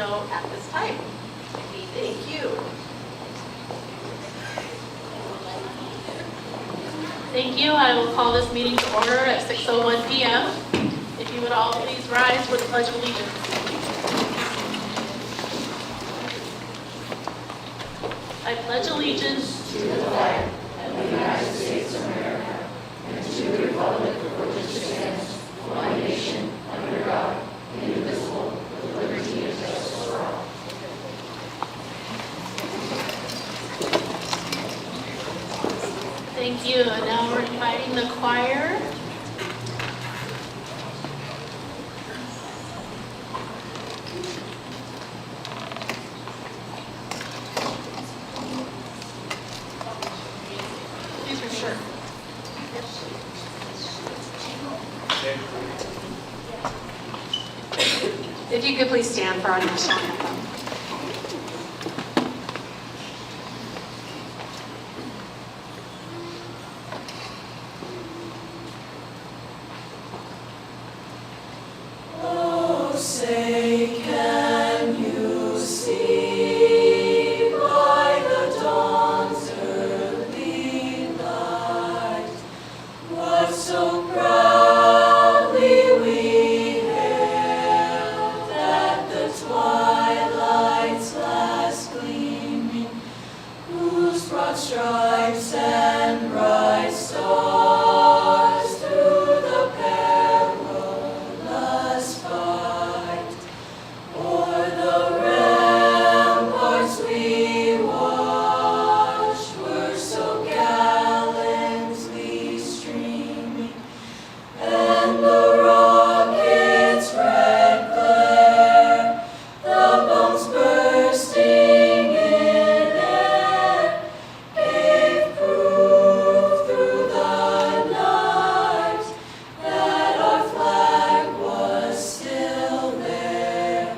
so at this time. Thank you. Thank you. I will call this meeting to order at 6:01 p.m. If you would all please rise for the Pledge of Allegiance. I pledge allegiance to the flag of the United States of America and to the republic for which it stands, one nation, under God, indivisible, with liberty and justice for all. Thank you. And now we're inviting the choir. These are short. If you could please stand for our national anthem. Oh, say, can you see by the dawn's early light what so proudly we hailed at the twilight's last gleaming, whose broad stripes and bright stars through the perilous fight o'er the ramparts we watched were so gallantly streaming, and the rocket's red glare, the bombs bursting in air, gave proof through the night that our flag was still there.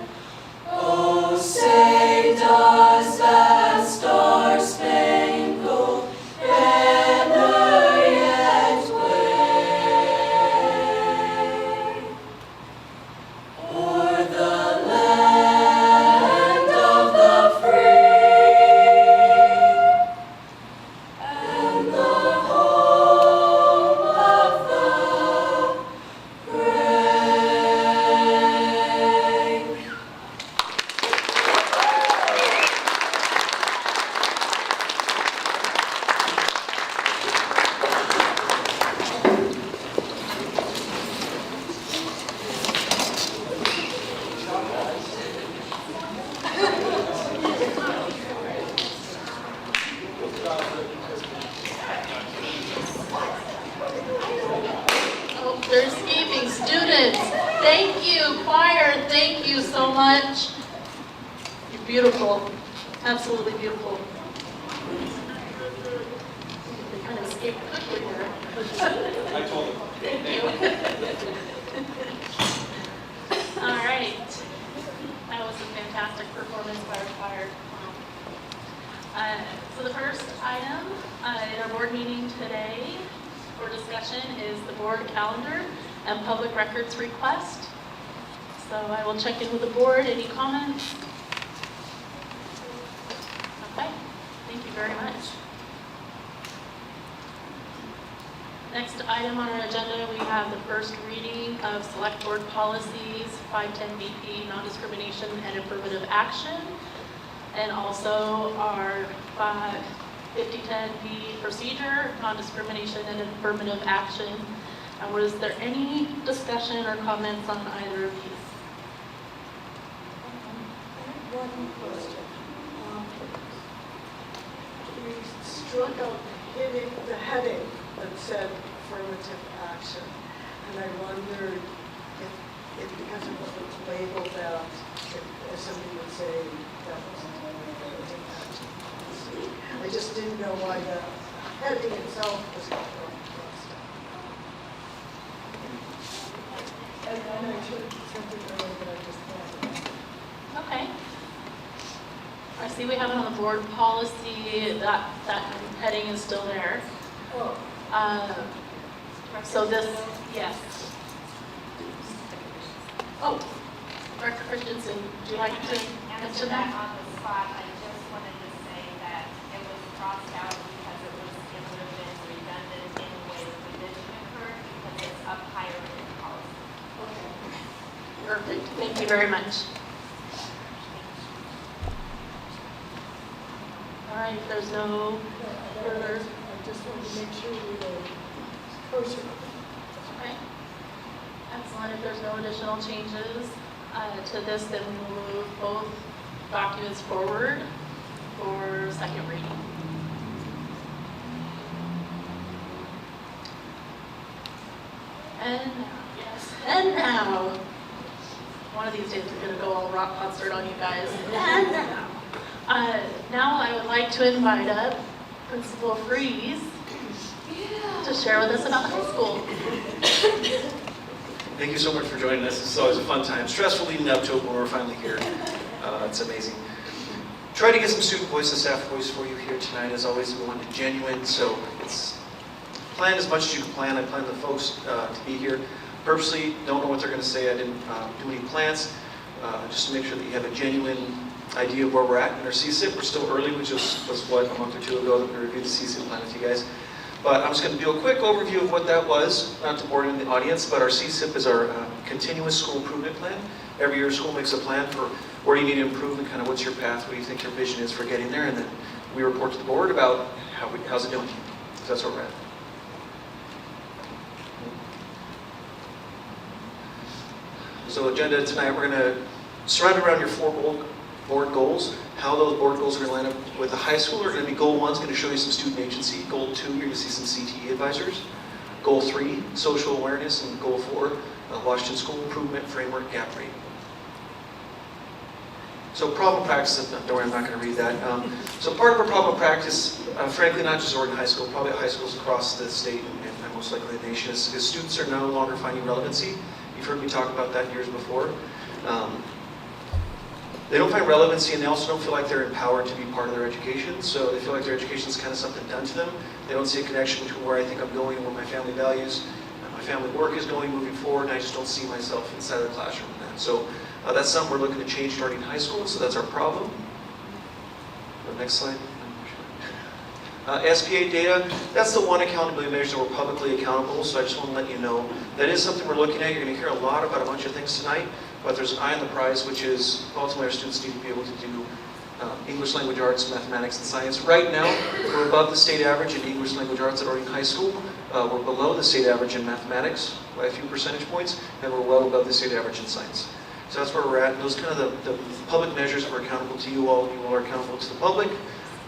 Oh, say, does that star-spangled banner yet wave o'er the land of the free and the home of the brave? Oh, they're escaping. Students, thank you. Choir, thank you so much. You're beautiful. Absolutely beautiful. They kind of escaped quickly there. I told him. Thank you. All right. That was a fantastic performance by our choir. So the first item in our board meeting today for discussion is the board calendar and public records request. So I will check in with the board. Any comments? Okay. Thank you very much. Next item on our agenda, we have the first reading of Select Board Policies 510BP, non-discrimination and affirmative action, and also our 5010B procedure, non-discrimination and affirmative action. Was there any discussion or comments on either of these? One question. We struck out hitting the heading that said affirmative action, and I wondered if because it wasn't labeled that, if somebody would say that wasn't affirmative action. I just didn't know why the heading itself was not crossed. And then I took something earlier that I just thought. Okay. I see we have it on the board policy, that heading is still there. Oh, So this, yes. Oh, Christensen, would you like to Answer answer that that? on the spot, I just wanted to say that it was crossed out because it would have been redundant in the way the revision occurred because it's up higher in policy. Perfect, thank you very much. All right, if there's no further. I just wanted to make sure we were kosher. Okay. Excellent. If there's no additional changes to this, then we will move both documents forward for second reading. And now, one of these days we're going to go all rock concert on you guys. And now I would like to invite up Principal Freeze to share with us about high school. Thank you so much for joining us. This is always a fun time. Stressful leading up to it when we're finally here. It's amazing. Try to get some student voice and staff voice for you here tonight. As always, we want it genuine, so it's plan as much as you can plan. I plan the folks to be here. Purposely don't know what they're going to say. I didn't do any plans, just to make sure that you have a genuine idea of where we're at in our CSIP. We're still early, which was what, a month or two ago that we reviewed the CSIP plan with you guys. But I'm just going to do a quick overview of what that was, not to bore you in the audience, but our CSIP is our continuous school improvement plan. Every year, school makes a plan for where you need to improve and kind of what's your path, what do you think your vision is for getting there, and then we report to the board about how's it doing. So that's where we're at. So agenda tonight, we're going to surround around your 4 board goals. How those board goals are going to line up with the high school are going to be goal 1 is going to show you some student agency. Goal 2, you're going to see some CTE advisors. Goal 3, social awareness. And goal 4, Washington School Improvement Framework gap rating. So problem practice, don't worry, I'm not going to read that. So part of our problem practice, frankly not just Oregon High School, probably at high schools across the state and most likely the nation, is students are no longer finding relevancy. You've heard me talk about that years before. They don't find relevancy, and they also don't feel like they're empowered to be part of their education. So they feel like their education is kind of something done to them. They don't see a connection between where I think I'm going and where my family values, my family work is going moving forward, and I just don't see myself inside of the classroom in that. So that's something we're looking to change starting in high school, so that's our problem. Next slide. SPA data, that's the one accountability measure that we're publicly accountable, so I just want to let you know that is something we're looking at. You're going to hear a lot about a bunch of things tonight, but there's an eye on the prize, which is ultimately our students need to be able to do English language arts, mathematics, and science. Right now, we're above the state average in English language arts at Oregon High School. We're below the state average in mathematics by a few percentage points, and we're well above the state average in science. So that's where we're at. Those are kind of the public measures that we're accountable to you all. You all are accountable to the public.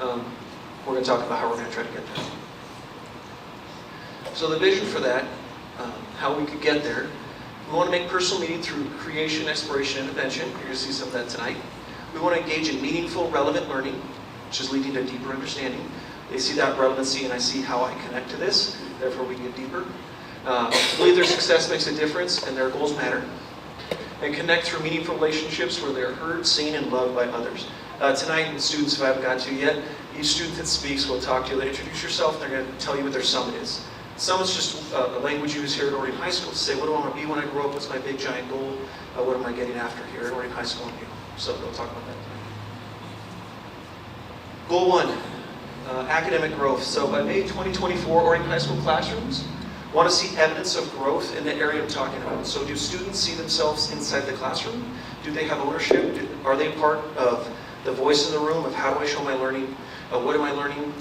We're going to talk about how we're going to try to get there. So the vision for that, how we could get there, we want to make personal meaning through creation, exploration, and invention. You're going to see some of that tonight. We want to engage in meaningful, relevant learning, which is leading to deeper understanding. They see that relevancy, and I see how I connect to this. Therefore, we can get deeper. Believe their success makes a difference, and their goals matter. And connect through meaningful relationships where they're heard, seen, and loved by others. Tonight, the students, if I haven't got to yet, each student that speaks will talk to you. They introduce yourself, and they're going to tell you what their summit is. Summit's just a language used here at Oregon High School to say, what do I want to be when I grow up? What's my big, giant goal? What am I getting after here at Oregon High School? So they'll talk about that tonight. Goal 1, academic growth. So by May 2024, Oregon High School classrooms want to see evidence of growth in the area I'm talking about. So do students see themselves inside the classroom? Do they have ownership? Are they part of the voice in the room of how do I show my learning? What am I learning?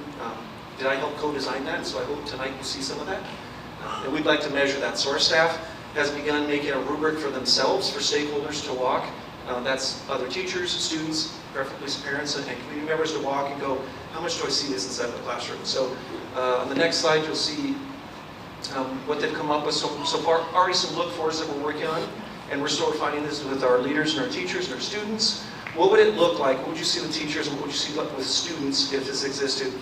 Did I help co-design that? So I hope tonight you see some of that. And we'd like to measure that. So our staff has begun making a rubric for themselves, for stakeholders to walk. That's other teachers, students, preferably parents, and community members to walk and go, how much do I see this inside the classroom? So on the next slide, you'll see what they've come up with so far. Already some look-fors that we're working on, and we're still refining this with our leaders and our teachers and our students. What would it look like? What would you see with teachers and what would you see with students if this existed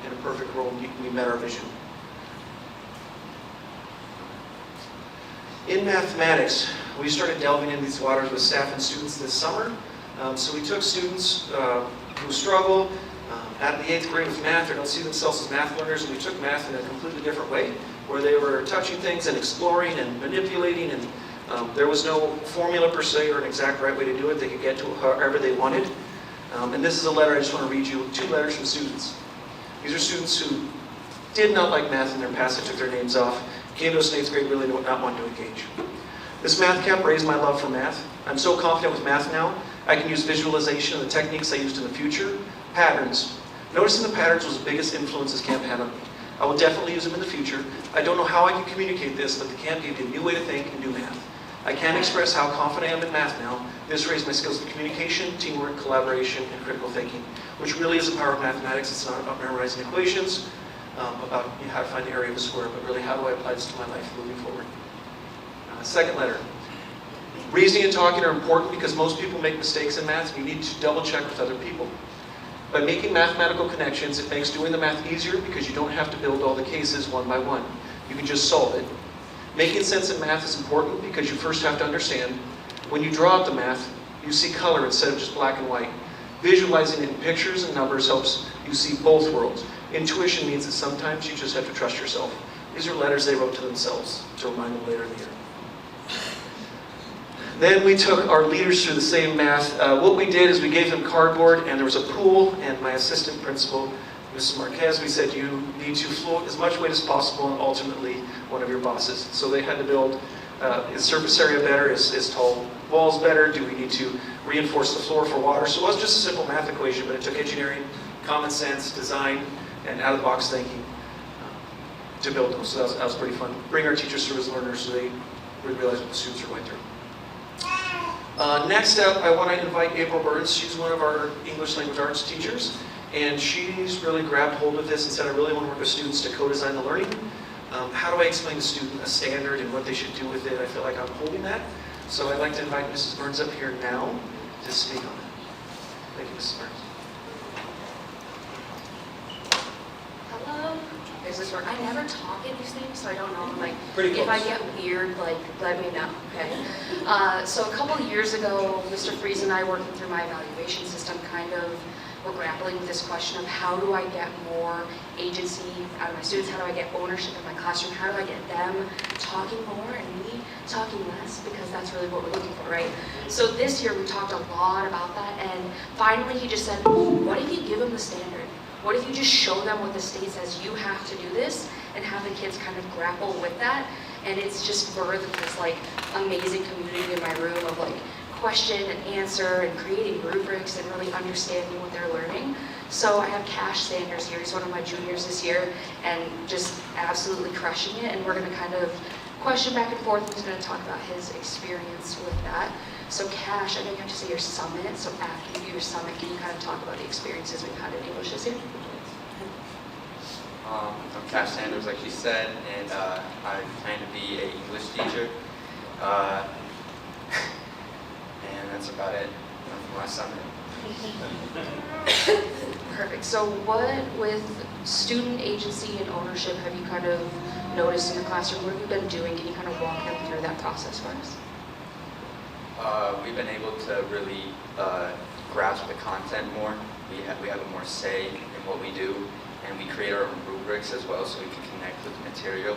in a perfect world and we met our vision? In mathematics, we started delving into these waters with staff and students this summer. So we took students who struggle at the 8th grade with math or don't see themselves as math learners, and we took math in a completely different way, where they were touching things and exploring and manipulating and There was no formula per se or an exact right way to do it. They could get to it however they wanted. And this is a letter I just want to read you, 2 letters from students. These are students who did not like math in their past. They took their names off. Came to us in 8th grade really not wanting to engage. This math camp raised my love for math. I'm so confident with math now, I can use visualization and the techniques I used in the future. Patterns. Noticing the patterns was the biggest influence this camp had on me. I will definitely use them in the future. I don't know how I can communicate this, but the camp gave me a new way to think and do math. I can't express how confident I am in math now. This raised my skills in communication, teamwork, collaboration, and critical thinking, which really is the power of mathematics. It's not about memorizing equations, about how to find the area of a square, but really how do I apply this to my life moving forward. Second letter. Reasoning and talking are important because most people make mistakes in math. You need to double check with other people. By making mathematical connections, it makes doing the math easier because you don't have to build all the cases one by one. You can just solve it. Making sense in math is important because you first have to understand. When you draw out the math, you see color instead of just black and white. Visualizing in pictures and numbers helps you see both worlds. Intuition means that sometimes you just have to trust yourself. These are letters they wrote to themselves to remind them later in the year. Then we took our leaders through the same math. What we did is we gave them cardboard and there was a pool, and my assistant principal, Mrs. Marquez, we said you need to float as much weight as possible and ultimately one of your bosses. So they had to build is surface area better, is tall walls better, do we need to reinforce the floor for water? So it wasn't just a simple math equation, but it took engineering, common sense, design, and out-of-the-box thinking to build them. So that was pretty fun. Bring our teachers through as learners so they would realize what the students are going through. Next up, I want to invite April Burns. She's one of our English language arts teachers, and she's really grabbed hold of this and said, I really want to work with students to co-design the learning. How do I explain to a student a standard and what they should do with it? I feel like I'm holding that. So I'd like to invite Mrs. Burns up here now to speak on it. Thank you, Mrs. Burns. Hello. Is this work? I never talk in these things, so I don't know. Like, Pretty if I close. get weird, like, let me know. Okay. So a couple years ago, Mr. Fries and I, working through my evaluation system, kind of were grappling with this question of how do I get more agency out of my students? How do I get ownership in my classroom? How do I get them talking more and me talking less? Because that's really what we're looking for, right? So this year we talked a lot about that, and finally he just said, what if you give them the standard? What if you just show them what the state says you have to do this, and have the kids kind of grapple with that? And it's just birthed this like amazing community in my room of like question and answer and creating rubrics and really understanding what they're learning. So I have Cash Sanders here. He's one of my juniors this year and just absolutely crushing it. And we're going to kind of question back and forth. He's going to talk about his experience with that. So Cash, I know you have to say your summit. So after you do your summit, can you kind of talk about the experiences we've had in English this year? I'm Cash Sanders, like she said, and I plan to be an English teacher. And that's about it for my summit. Perfect. So what, with student agency and ownership, have you kind of noticed in the classroom? What have you been doing? Can you kind of walk them through that process for us? We've been able to really grasp the content more. We have a more say in what we do, and we create our own rubrics as well, so we can connect with the material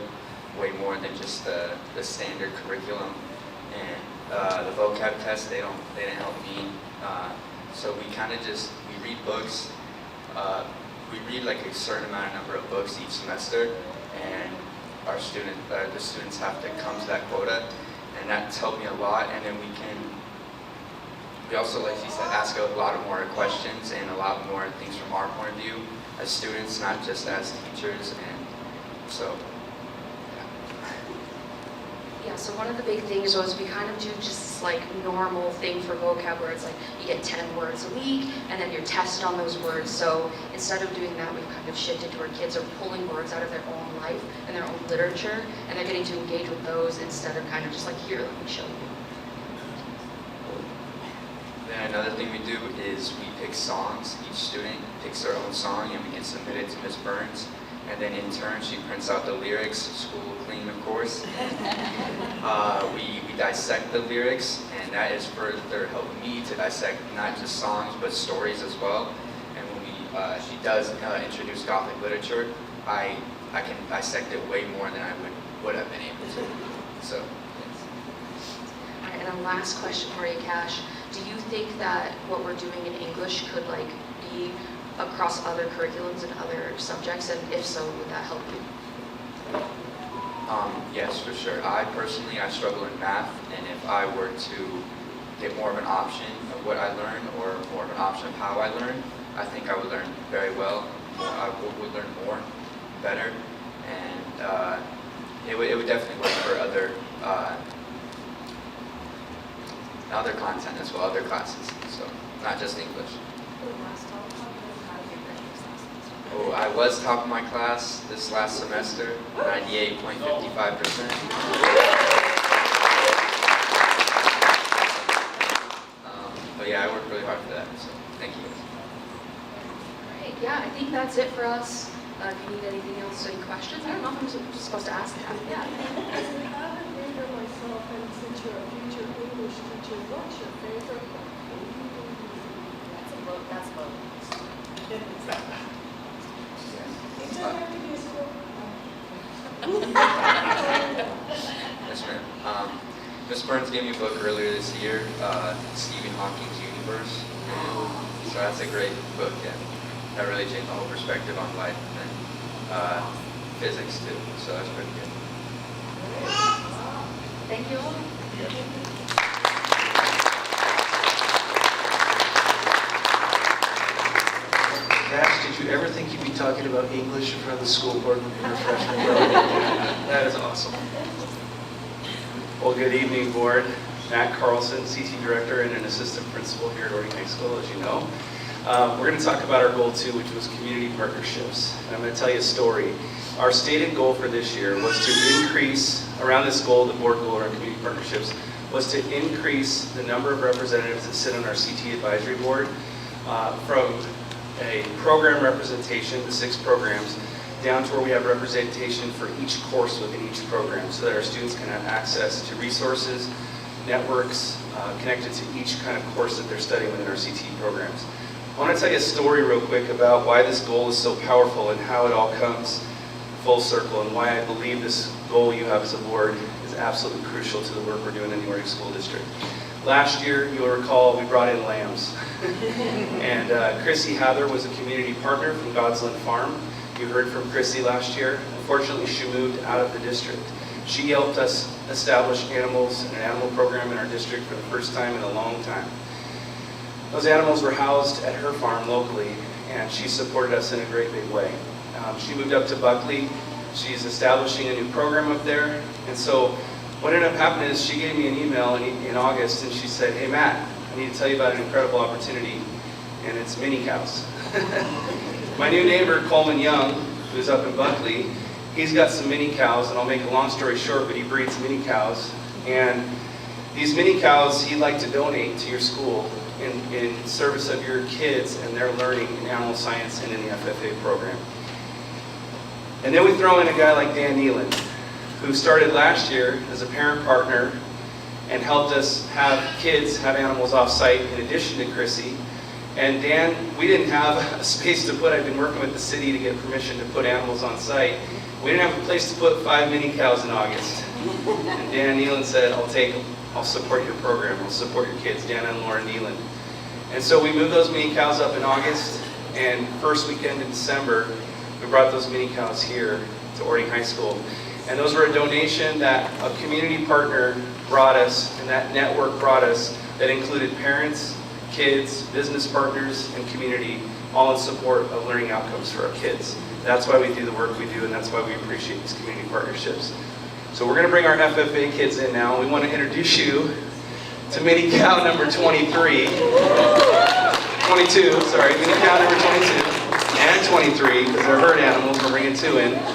way more than just the standard curriculum. And the vocab test, they didn't help me. So we kind of we read books. We read like a certain number of books each semester, and the students have to come to that quota, and that's helped me a lot. And then we also, like she said, ask a lot of more questions and a lot more things from our point of view as students, not just as teachers. And so, Yeah, so one of the big things was we kind of do just like normal thing for vocab where it's like you get 10 words a week and then you're tested on those words. So instead of doing that, we've kind of shifted to where kids are pulling words out of their own life and their own literature, and they're getting to engage with those instead of kind of just like, here, let me show you. then another thing we do is we pick songs. Each student picks their own song, and we can submit it to Ms. Burns. And then in turn, she prints out the lyrics, school clean, of course. We dissect the lyrics, and that is further helping me to dissect not just songs, but stories as well. And when she does introduce Gothic literature, I can dissect it way more than I would have been able to. So, yes. then a last question for you, Cash. Do you think that what we're doing in English could like be across other curriculums and other subjects? And if so, would that help you? Yes, for sure. I struggle in math, and if I were to get more of an option of what I learn or more of an option of how I learn, I think I would learn very well. I would learn more, better, and it would definitely work for other content as well, other classes. So not just English. Oh, I was top of my class this last semester, 98.55%. But yeah, I worked really hard for that, so thank you. Great, yeah, I think that's it for us. If you need anything else, any questions? I don't know if I'm supposed to ask that. Yeah. As an avid reader myself, and since you're a future English teacher, what's your favorite book? That's a book, that's a book. It doesn't have to be a school. Yes, ma'am. Miss Burns gave me a book earlier this year, Stephen Hawking's Universe. So that's a great book, and that really changed my whole perspective on life and physics too. So that's pretty good. Thank you all. Cash, did you ever think you'd be talking about English in front of the school board in your freshman year? That is awesome. Well, good evening, board. Matt Carlson, CT Director and an Assistant Principal here at Orting High School, as you know. We're going to talk about our goal 2, which was community partnerships. And I'm going to tell you a story. Our stated goal for this year was to increase, around this goal, the board goal around community partnerships, was to increase the number of representatives that sit on our CT Advisory Board from a program representation, the 6 programs, down to where we have representation for each course within each program so that our students can have access to resources, networks connected to each kind of course that they're studying within our CT programs. I want to tell you a story real quick about why this goal is so powerful and how it all comes full circle and why I believe this goal you have as a board is absolutely crucial to the work we're doing in the Orting School District. Last year, you'll recall, we brought in lambs. And Chrissy Hather was a community partner from Godsland Farm. You heard from Chrissy last year. Unfortunately, she moved out of the district. She helped us establish animals and an animal program in our district for the first time in a long time. Those animals were housed at her farm locally, and she supported us in a great big way. She moved up to Buckley. She's establishing a new program up there. And so what ended up happening is she gave me an email in August, and she said, "Hey, Matt, I need to tell you about an incredible opportunity, and it's mini cows." My new neighbor, Coleman Young, who's up in Buckley, he's got some mini cows, and I'll make a long story short, but he breeds mini cows. And these mini cows he'd like to donate to your school in service of your kids and their learning in animal science and in the FFA program. And then we throw in a guy like Dan Neelan, who started last year as a parent partner and helped us have kids have animals off-site in addition to Chrissy. And Dan, we didn't have a space to put, I've been working with the city to get permission to put animals on site. We didn't have a place to put 5 mini cows in August. And Dan Neelan said, "I'll take them, I'll support your program, I'll support your kids," Dan and Laura Neelan. And so we moved those mini cows up in August, and first weekend in December, we brought those mini cows here to Orting High School. And those were a donation that a community partner brought us, and that network brought us, that included parents, kids, business partners, and community, all in support of learning outcomes for our kids. That's why we do the work we do, and that's why we appreciate these community partnerships. So we're going to bring our FFA kids in now. We want to introduce you to mini cow number 22, sorry, mini cow number 22 and 23, because they're herd animals. We're bringing 2 in. Keep the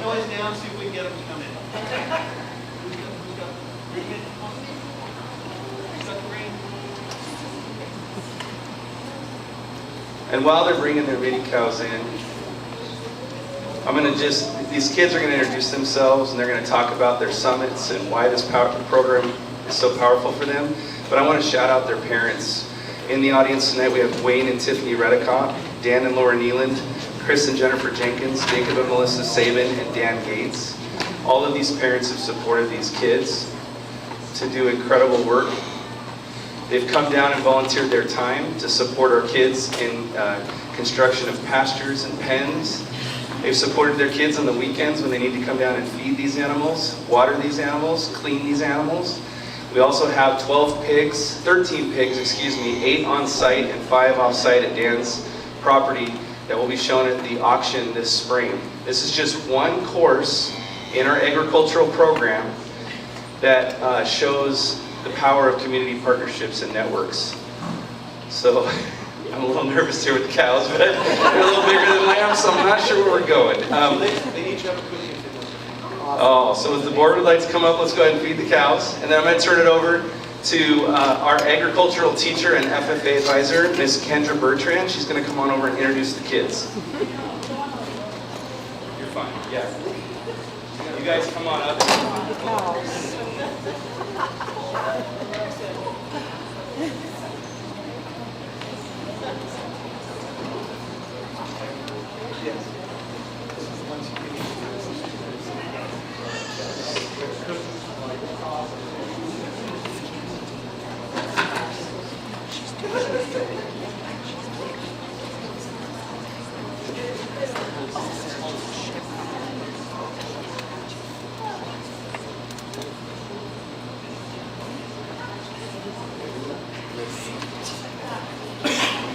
noise down, see if we can get them to come in. And while they're bringing their mini cows in, these kids are going to introduce themselves, and they're going to talk about their summits and why this program is so powerful for them. But I want to shout out their parents. In the audience tonight, we have Wayne and Tiffany Redicott, Dan and Laura Neeland, Chris and Jennifer Jenkins, Jacob and Melissa Sabin, and Dan Gates. All of these parents have supported these kids to do incredible work. They've come down and volunteered their time to support our kids in construction of pastures and pens. They've supported their kids on the weekends when they need to come down and feed these animals, water these animals, clean these animals. We also have 13 pigs, 8 on site and 5 off site at Dan's property that will be shown at the auction this spring. This is just one course in our agricultural program that shows the power of community partnerships and networks. So I'm a little nervous here with the cows, but they're a little bigger than lambs, so I'm not sure where we're going. They each have a cookie if they want. Oh, so if the board would like to come up, let's go ahead and feed the cows. And then I'm going to turn it over to our agricultural teacher and FFA advisor, Ms. Kendra Bertrand. She's going to come on over and introduce the kids. You're fine, yeah. You guys come on up.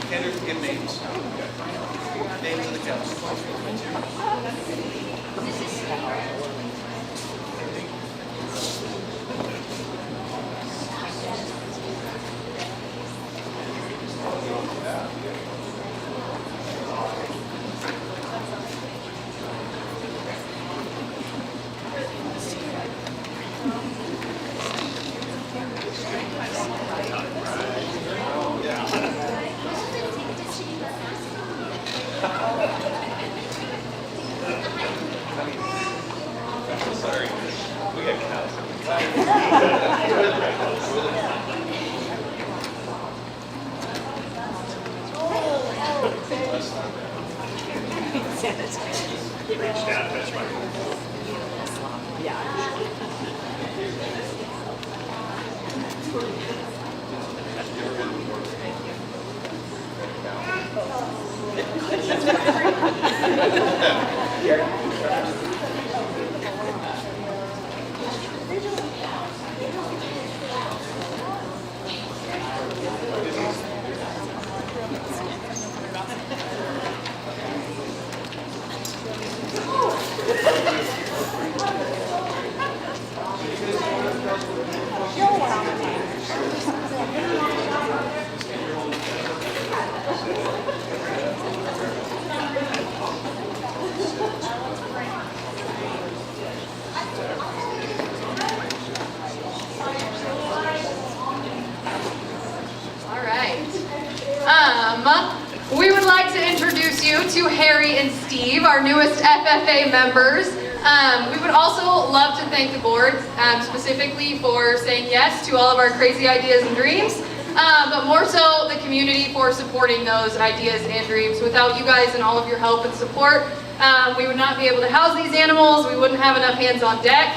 Kendra, give names. Names of the cows. Sorry, we got cows. All right. We would like to introduce you to Harry and Steve, our newest FFA members. We would also love to thank the board specifically for saying yes to all of our crazy ideas and dreams, but more so the community for supporting those ideas and dreams. Without you guys and all of your help and support, we would not be able to house these animals. We wouldn't have enough hands on deck.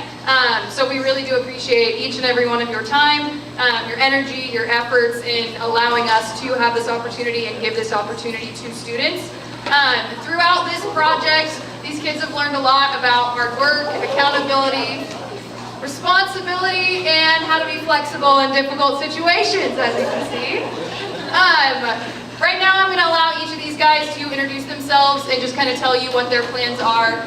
So we really do appreciate each and every one of your time, your energy, your efforts in allowing us to have this opportunity and give this opportunity to students. Throughout this project, these kids have learned a lot about hard work, accountability, responsibility, and how to be flexible in difficult situations, as you can see. Right now, I'm going to allow each of these guys to introduce themselves and just kind of tell you what their plans are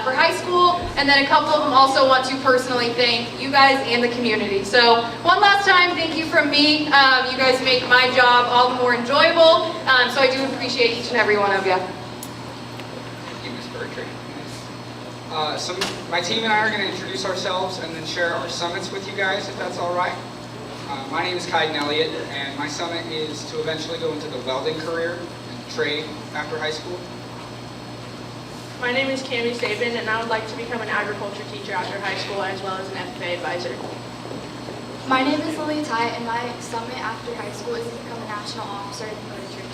for high school, and then a couple of them also want to personally thank you guys and the community. So one last time, thank you from me. You guys make my job all the more enjoyable, so I do appreciate each and every one of you. Thank you, Ms. Bertrand. So my team and I are going to introduce ourselves and then share our summits with you guys, if that's all right. My name is Kaiden Elliott, and my summit is to eventually go into the welding career and trade after high school. My name is Cami Sabin, and I would like to become an agriculture teacher after high school, as well as an FFA advisor. My name is Lily Tai, and my summit after high school is to become a national officer in the military.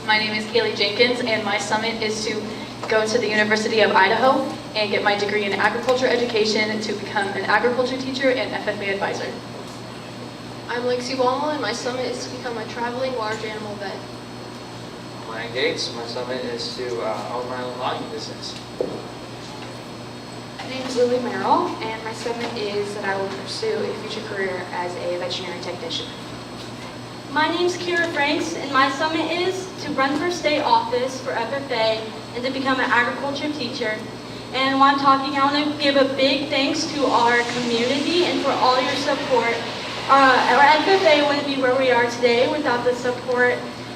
My name is Kaylee Jenkins, and my summit is to go to the University of Idaho and get my degree in agriculture education to become an agriculture teacher and FFA advisor. I'm Lexi Wall, and my summit is to become a traveling large animal vet. Ryan Gates, my summit is to own my own logging business. My name is Lily Merrill, and my summit is that I will pursue a future career as a veterinary technician. My name's Kira Franks, and my summit is to run for state office for FFA and to become an agriculture teacher. And while I'm talking, I want to give a big thanks to our community and for all your support. Our FFA wouldn't be where we are today without the support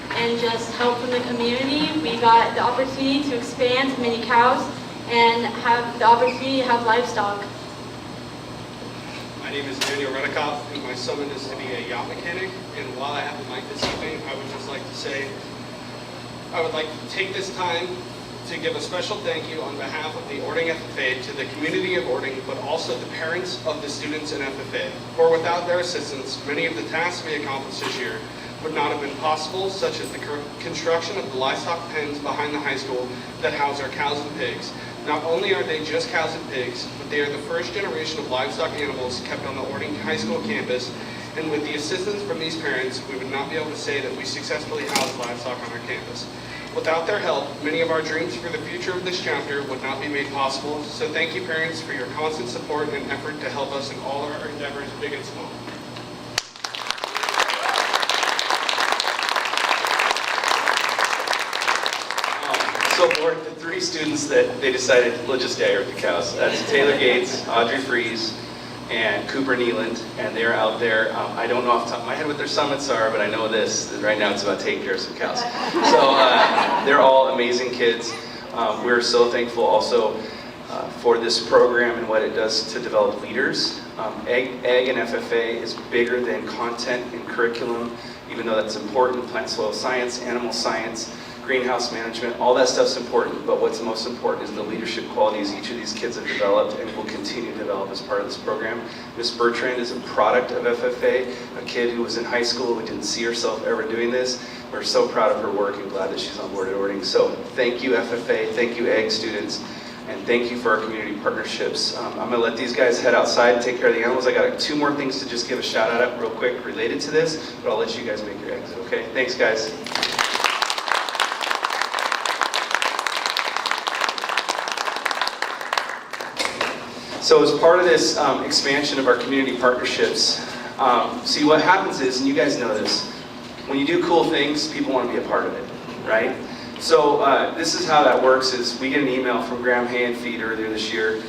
and just help from the community. We got the opportunity to expand to many cows and have the opportunity to have livestock. My name is Daniel Redikoff, and my summit is to be a yacht mechanic. And while I have the mic this evening, I would just like to say, I would like to take this time to give a special thank you on behalf of the Ording FFA to the community of Ording, but also the parents of the students in FFA. For without their assistance, many of the tasks we accomplished this year would not have been possible, such as the construction of the livestock pens behind the high school that house our cows and pigs. Not only are they just cows and pigs, but they are the first generation of livestock animals kept on the Ording High School campus, and with the assistance from these parents, we would not be able to say that we successfully housed livestock on our campus. Without their help, many of our dreams for the future of this chapter would not be made possible, so thank you parents for your constant support and effort to help us in all our endeavors, big and small. So for the three students that they decided, we'll just stay with the cows. That's Taylor Gates, Audrey Fries, and Cooper Nealand, and they're out there. I don't know off the top of my head what their summits are, but I know this, that right now it's about taking care of some cows. So they're all amazing kids. We're so thankful also for this program and what it does to develop leaders. Ag and FFA is bigger than content and curriculum, even though that's important. Plant soil science, animal science, greenhouse management, all that stuff's important, but what's most important is the leadership qualities each of these kids have developed and will continue to develop as part of this program. Miss Bertrand is a product of FFA, a kid who was in high school who didn't see herself ever doing this. We're so proud of her work and glad that she's on board at Ording. So thank you FFA, thank you Ag students, and thank you for our community partnerships. I'm gonna let these guys head outside and take care of the animals. I got two more things to just give a shout out real quick related to this, but I'll let you guys make your exit, okay? Thanks guys. So as part of this expansion of our community partnerships, see what happens is, and you guys know this, when you do cool things, people want to be a part of it, right? So this is how that works is we get an email from Graham Hay and Feed earlier this year.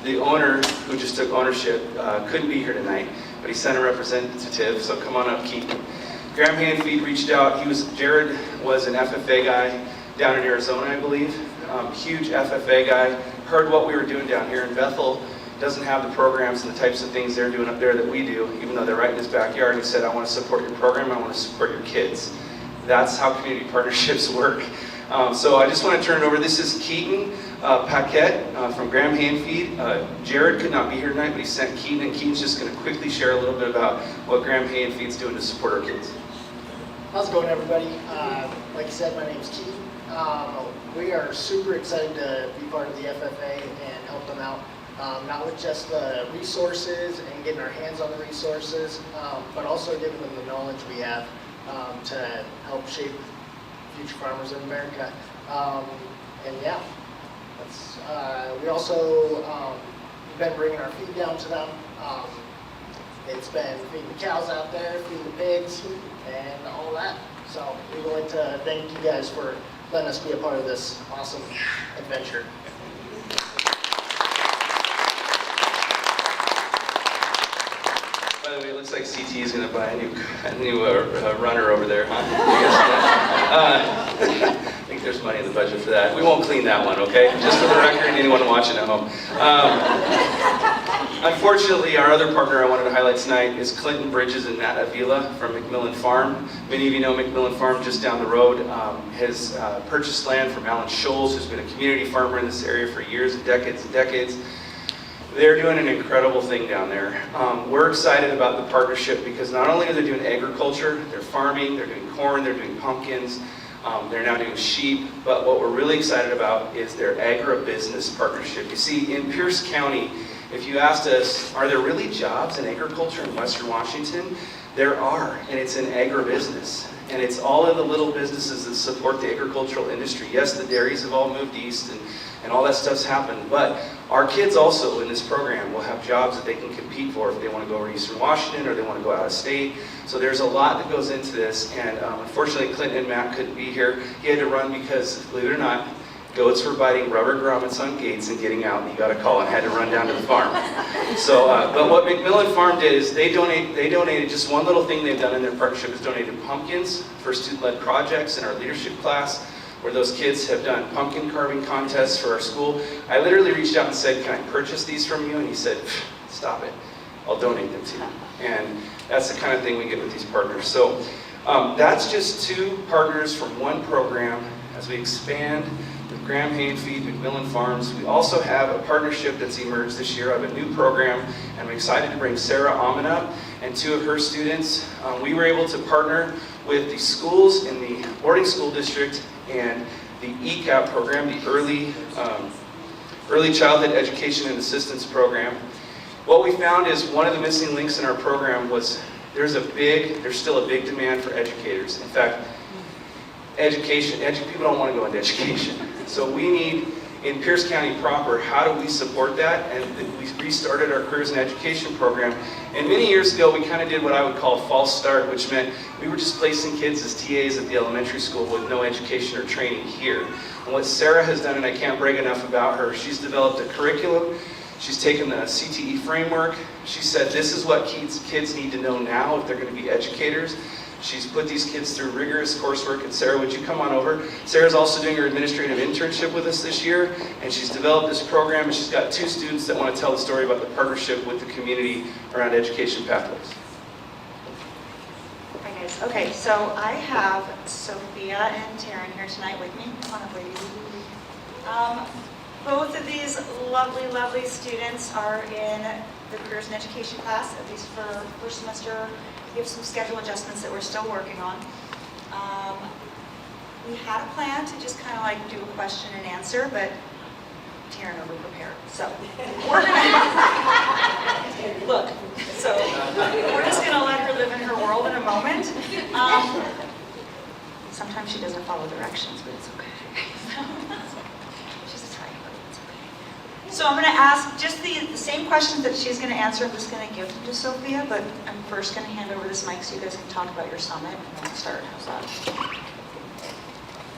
The owner who just took ownership couldn't be here tonight, but he sent a representative, so come on up, Keaton. Graham Hay and Feed reached out. Jared was an FFA guy down in Arizona, I believe. Huge FFA guy. Heard what we were doing down here in Bethel. Doesn't have the programs and the types of things they're doing up there that we do, even though they're right in his backyard. And he said, I want to support your program, I want to support your kids. That's how community partnerships work. So I just want to turn it over. This is Keaton Paquette from Graham Hay and Feed. Jared could not be here tonight, but he sent Keaton, and Keaton's just going to quickly share a little bit about what Graham Hay and Feed's doing to support our kids. How's it going, everybody? Like you said, my name's Keaton. We are super excited to be part of the FFA and help them out, not with just the resources and getting our hands on the resources, but also giving them the knowledge we have to help shape future farmers in America. And yeah, that's, we also been bringing our feed down to them. It's been feeding the cows out there, feeding the pigs, and all that. So we would like to thank you guys for letting us be a part of this awesome adventure. By the way, it looks like CT is going to buy a new runner over there, huh? I think there's money in the budget for that. We won't clean that one, okay? Just for the record, anyone watching at home. Unfortunately, our other partner I wanted to highlight tonight is Clinton Bridges and Matt Avila from McMillan Farm. Many of you know McMillan Farm just down the road. Has purchased land from Alan Scholes, who's been a community farmer in this area for years and decades and decades. They're doing an incredible thing down there. We're excited about the partnership because not only are they doing agriculture, they're farming, they're doing corn, they're doing pumpkins. They're now doing sheep, but what we're really excited about is their agribusiness partnership. You see, in Pierce County, if you asked us, are there really jobs in agriculture in Western Washington? There are, and it's in agribusiness. And it's all of the little businesses that support the agricultural industry. Yes, the dairies have all moved east and all that stuff's happened, but our kids also in this program will have jobs that they can compete for if they want to go over to Eastern Washington or they want to go out of state. So there's a lot that goes into this, and unfortunately Clinton and Matt couldn't be here. He had to run because, believe it or not, goats were biting rubber grommets on gates and getting out, and he got a call and had to run down to the farm. So, but what McMillan Farm did is they donated just one little thing they've done in their partnership is donated pumpkins for student-led projects in our leadership class, where those kids have done pumpkin carving contests for our school. I literally reached out and said, can I purchase these from you? And he said, stop it, I'll donate them to you. And that's the kind of thing we get with these partners. So that's just 2 partners from one program. As we expand with Graham Hayne Feed, McMillan Farms, we also have a partnership that's emerged this year. I have a new program, and I'm excited to bring Sarah Amon up and 2 of her students. We were able to partner with the schools in the boarding school district and the ECAP program, the Early Childhood Education and Assistance Program. What we found is one of the missing links in our program was there's still a big demand for educators. In fact, people don't want to go into education. So we need, in Pierce County proper, how do we support that? And we restarted our Careers in Education program. And many years ago, we kind of did what I would call false start, which meant we were just placing kids as TAs at the elementary school with no education or training here. And what Sarah has done, and I can't brag enough about her, she's developed a curriculum. She's taken the CTE framework. She said this is what kids need to know now if they're going to be educators. She's put these kids through rigorous coursework, and Sarah, would you come on over? Sarah's also doing her administrative internship with us this year, and she's developed this program, and she's got 2 students that want to tell the story about the partnership with the community around education pathways. Hi guys. Okay, so I have Sophia and Taryn here tonight with me. Come on up, ladies. Both of these lovely, lovely students are in the Careers in Education class, at least for first semester. We have some schedule adjustments that we're still working on. We had a plan to just kind of like do a question and answer, but Taryn over-prepared. So we're gonna, look, so we're just gonna let her live in her world in a moment. Sometimes she doesn't follow directions, but it's okay. She's a tight, but it's okay. So I'm gonna ask just the same questions that she's gonna answer. I'm just gonna give them to Sophia, but I'm first gonna hand over this mic so you guys can talk about your summit, and then we'll start. How's that?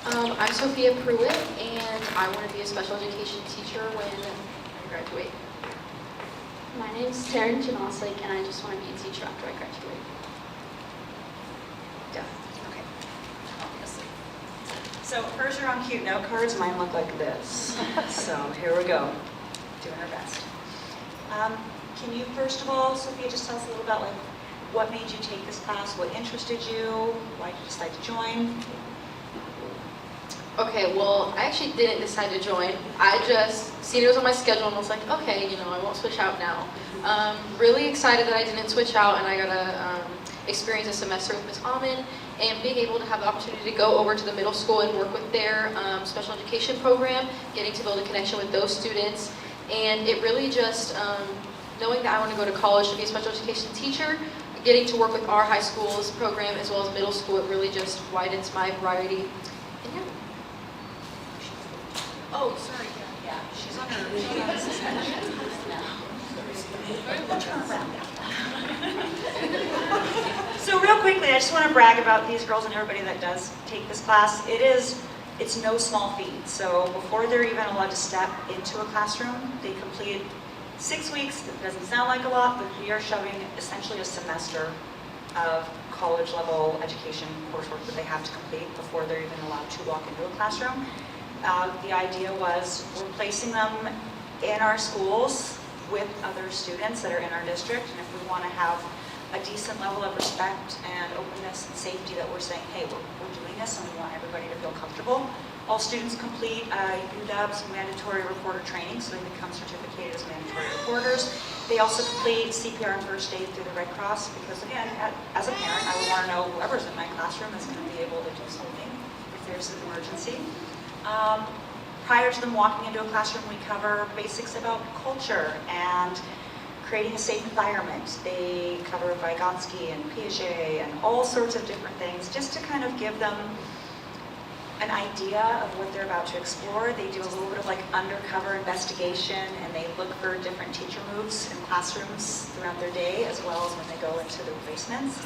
I'm Sophia Pruitt, and I want to be a special education teacher when I graduate. My name's Taryn Janosic, and I just want to be a teacher after I graduate. Yeah, okay. Obviously. So hers are on cute note cards, mine look like this. So here we go, doing our best. Can you first of all, Sophia, just tell us a little about like what made you take this class, what interested you, why did you decide to join? Okay, well, I actually didn't decide to join. I just seen it was on my schedule and was like, okay, you know, I won't switch out now. Really excited that I didn't switch out and I got to experience a semester with Ms. Amon and being able to have the opportunity to go over to the middle school and work with their special education program, getting to build a connection with those students. And it really just, knowing that I want to go to college to be a special education teacher, getting to work with our high school's program as well as middle school, it really just widens my variety. And yeah. Oh, sorry, yeah, she's on suspension now. So real quickly, I just want to brag about these girls and everybody that does take this class. It's no small feat. So before they're even allowed to step into a classroom, they complete 6 weeks. It doesn't sound like a lot, but we are shoving essentially a semester of college level education coursework that they have to complete before they're even allowed to walk into a classroom. The idea was we're placing them in our schools with other students that are in our district, and if we want to have a decent level of respect and openness and safety that we're saying, hey, we're doing this and we want everybody to feel comfortable. All students complete UW's mandatory reporter training, so they become certificated as mandatory reporters. They also complete CPR and first aid through the Red Cross, because again, as a parent, I would want to know whoever's in my classroom is going to be able to do something if there's an emergency. Prior to them walking into a classroom, we cover basics about culture and creating a safe environment. They cover Vygotsky and Piaget and all sorts of different things just to kind of give them an idea of what they're about to explore. They do a little bit of like undercover investigation, and they look for different teacher moves in classrooms throughout their day, as well as when they go into the placements.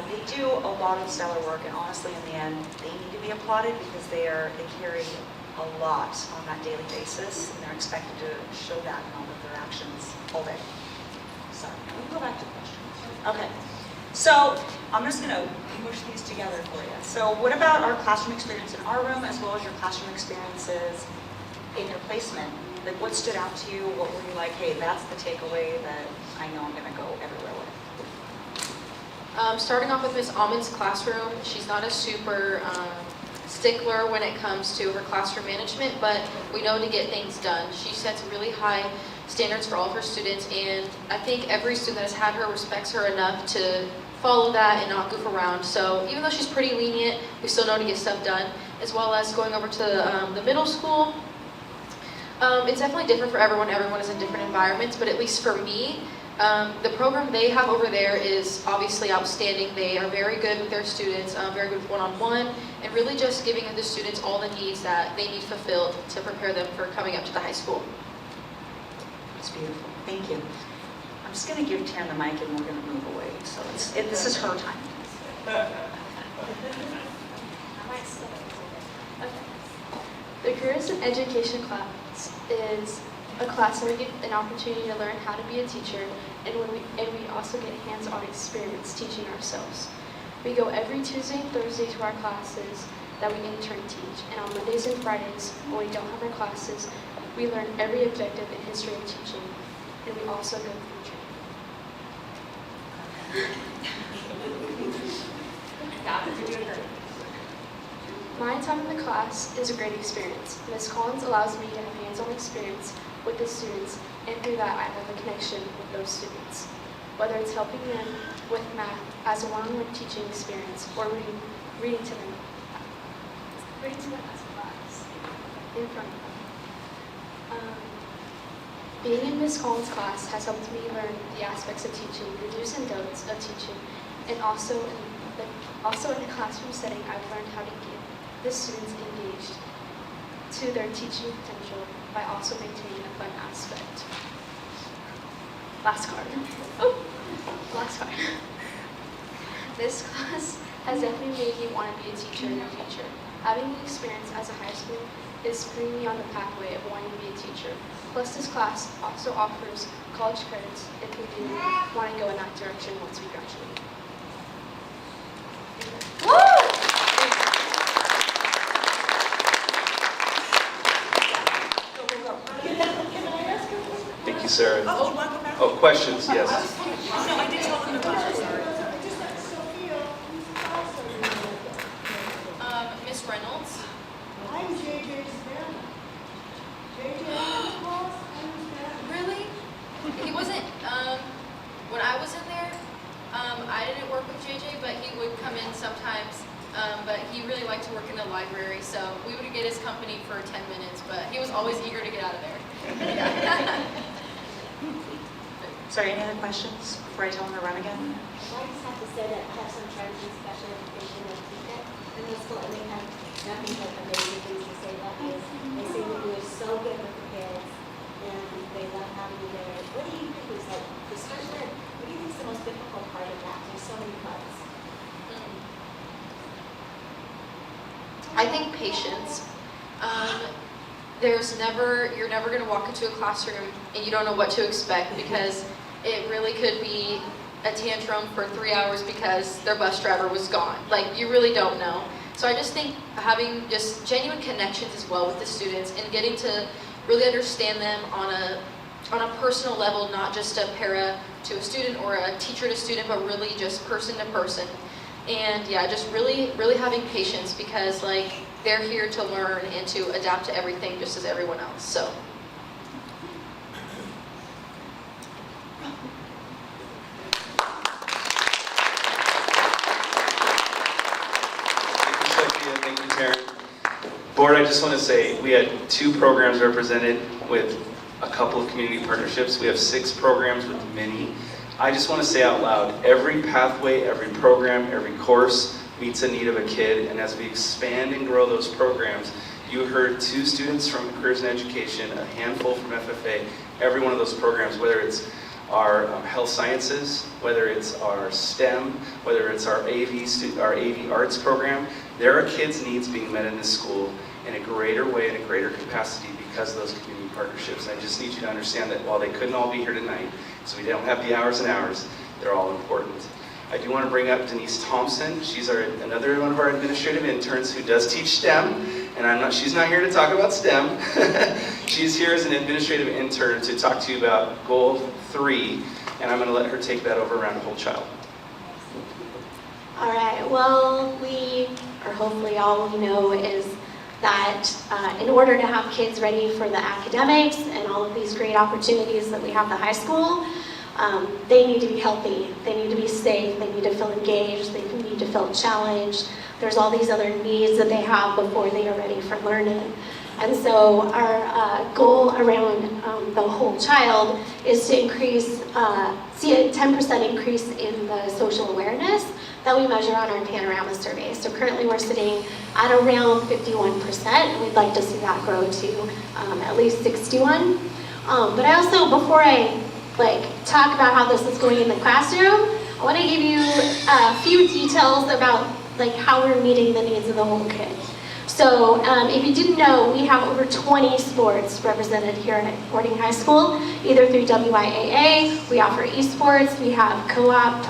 They do a lot of stellar work, and honestly, in the end, they need to be applauded because they carry a lot on that daily basis, and they're expected to show that in all of their actions all day. So, we can go back to questions. Okay, so I'm just going to push these together for you. So what about our classroom experience in our room, as well as your classroom experiences in your placement? Like, what stood out to you? What were you like, hey, that's the takeaway that I know I'm going to go everywhere with? Starting off with Miss Almond's classroom, she's not a super stickler when it comes to her classroom management, but we know to get things done. She sets really high standards for all of her students, and I think every student that has had her respects her enough to follow that and not goof around. So even though she's pretty lenient, we still know to get stuff done. As well as going over to the middle school, it's definitely different for everyone. Everyone is in different environments, but at least for me, the program they have over there is obviously outstanding. They are very good with their students, very good one-on-one, and really just giving the students all the needs that they need fulfilled to prepare them for coming up to the high school. It's beautiful. Thank you. I'm just going to give Taryn the mic, and we're going to move away. So this is her time. The Careers in Education class is a class where we get an opportunity to learn how to be a teacher, and we also get hands-on experience teaching ourselves. We go every Tuesday and Thursday to our classes that we intern teach, and on Mondays and Fridays, when we don't have our classes, we learn every objective in history of teaching, and we also go through training. My time in the class is a great experience. Ms. Collins allows me to have hands-on experience with the students, and through that I have a connection with those students. Whether it's helping them with math as a one-on-one teaching experience, or reading to them as a class in front of them. Being in Ms. Collins' class has helped me learn the aspects of teaching, the do's and don'ts of teaching, and also in the classroom setting, I've learned how to get the students engaged to their teaching potential by also maintaining a fun aspect. Last card. Oh, last card. This class has definitely made me want to be a teacher in the future. Having the experience as a high school is putting me on the pathway of wanting to be a teacher. Plus, this class also offers college credits if we do want to go in that direction once we graduate. Thank you, Sarah. Oh, you want to go back? Oh, questions, yes. No, I did tell them to go. Sorry. Miss Reynolds. I'm JJ's dad. JJ class, I'm his dad. Really? He wasn't, when I was in there, I didn't work with JJ, but he would come in sometimes. But he really liked to work in the library, so we would get his company for 10 minutes, but he was always eager to get out of there. Sorry, any other questions before I tell them to run again? I just have to say that I have some friends in special education that teach it in the school, and they have nothing but amazing things to say about this. They say that you're so good with the kids, and they love having you there. What do you think is like, for special ed, what do you think is the most difficult part of that? There's so many parts. I think patience. You're never going to walk into a classroom and you don't know what to expect, because it really could be a tantrum for 3 hours because their bus driver was gone. Like, you really don't know. So I just think having just genuine connections as well with the students and getting to really understand them on a personal level, not just a para to a student or a teacher to student, but really just person to person. And yeah, just really, really having patience, because like, they're here to learn and to adapt to everything just as everyone else. So. Thank you, Sophia. Alicia. Thank you, Taryn. Board, I just want to say we had 2 programs represented with a couple of community partnerships. We have 6 programs with many. I just want to say out loud, every pathway, every program, every course meets a need of a kid, and as we expand and grow those programs, you heard 2 students from Careers in Education, a handful from FFA, every one of those programs, whether it's our health sciences, whether it's our STEM, whether it's our AV arts program, there are kids' needs being met in this school in a greater way, in a greater capacity because of those community partnerships. I just need you to understand that while they couldn't all be here tonight, so we don't have the hours and hours, they're all important. I do want to bring up Denise Thompson. She's another one of our administrative interns who does teach STEM, and she's not here to talk about STEM. She's here as an administrative intern to talk to you about Goal 3, and I'm going to let her take that over around the whole child. All right, well, hopefully all we know is that in order to have kids ready for the academics and all of these great opportunities that we have at the high school, they need to be healthy, they need to be safe, they need to feel engaged, they need to feel challenged. There's all these other needs that they have before they are ready for learning. And so our goal around the whole child is to see a 10% increase in the social awareness that we measure on our Panorama survey. So currently we're sitting at around 51%, and we'd like to see that grow to at least 61. But I also, before I talk about how this is going in the classroom, I want to give you a few details about how we're meeting the needs of the whole kid. So if you didn't know, we have over 20 sports represented here at Boarding High School, either through WIAA, we offer esports, we have co-op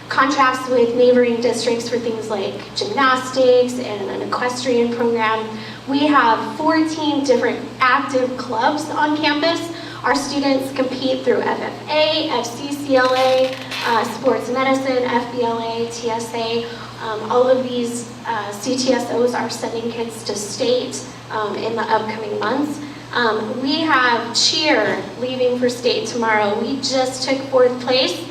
contracts with neighboring districts for things like gymnastics and an equestrian program. We have 14 different active clubs on campus. Our students compete through FFA, FCCLA, sports medicine, FBLA, TSA. All of these CTSOs are sending kids to state in the upcoming months. We have cheer leaving for state tomorrow. We just took 4th place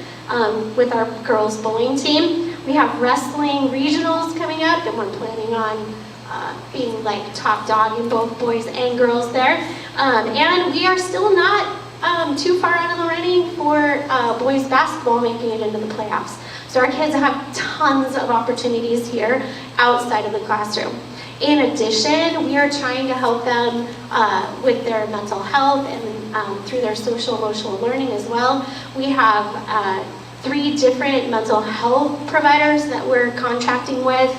with our girls bowling team. We have wrestling regionals coming up, and we're planning on being top dog in both boys and girls there. And we are still not too far out of the running for boys basketball making it into the playoffs. So our kids have tons of opportunities here outside of the classroom. In addition, we are trying to help them with their mental health and through their social emotional learning as well. We have 3 different mental health providers that we're contracting with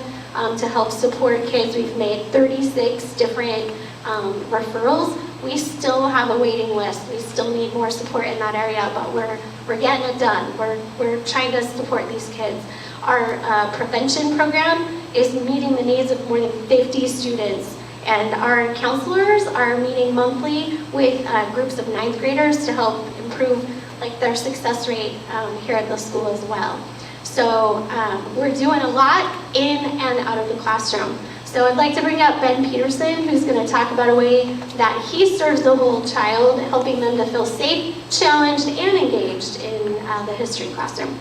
to help support kids. We've made 36 different referrals. We still have a waiting list. We still need more support in that area, but we're getting it done. We're trying to support these kids. Our prevention program is meeting the needs of more than 50 students, and our counselors are meeting monthly with groups of 9th graders to help improve their success rate here at the school as well. So we're doing a lot in and out of the classroom. So I'd like to bring up Ben Peterson, who's going to talk about a way that he serves the whole child, helping them to feel safe, challenged, and engaged in the history classroom.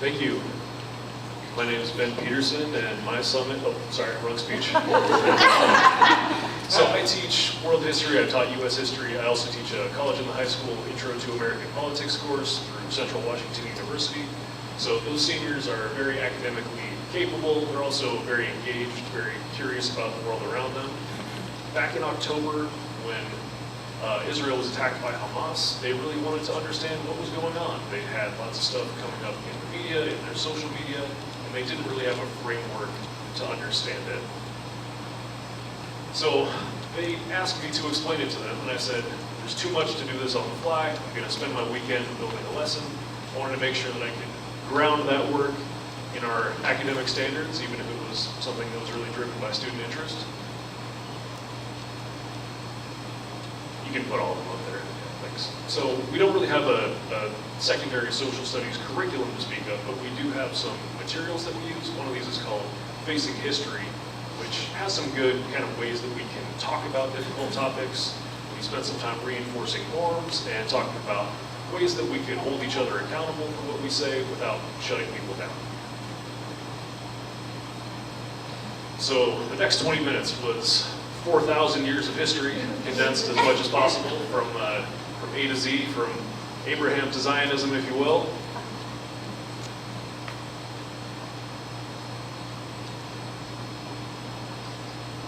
Thank you. My name is Ben Peterson, and my summit, wrong speech. So I teach world history, I taught U.S. history, I also teach a college and high school Intro to American Politics course through Central Washington University. So those seniors are very academically capable, they're also very engaged, very curious about the world around them. Back in October, when Israel was attacked by Hamas, they really wanted to understand what was going on. They had lots of stuff coming up in the media, in their social media, and they didn't really have a framework to understand it. So they asked me to explain it to them, and I said, there's too much to do this on the fly. I'm going to spend my weekend building a lesson. I wanted to make sure that I could ground that work in our academic standards, even if it was something that was really driven by student interest. You can put all of them up there. Thanks. So we don't really have a secondary social studies curriculum to speak of, but we do have some materials that we use. One of these is called Facing History, which has some good kind of ways that we can talk about difficult topics. We spent some time reinforcing norms and talking about ways that we can hold each other accountable for what we say without shutting people down. So the next 20 minutes was 4,000 years of history condensed as much as possible from A to Z, from Abraham to Zionism, if you will.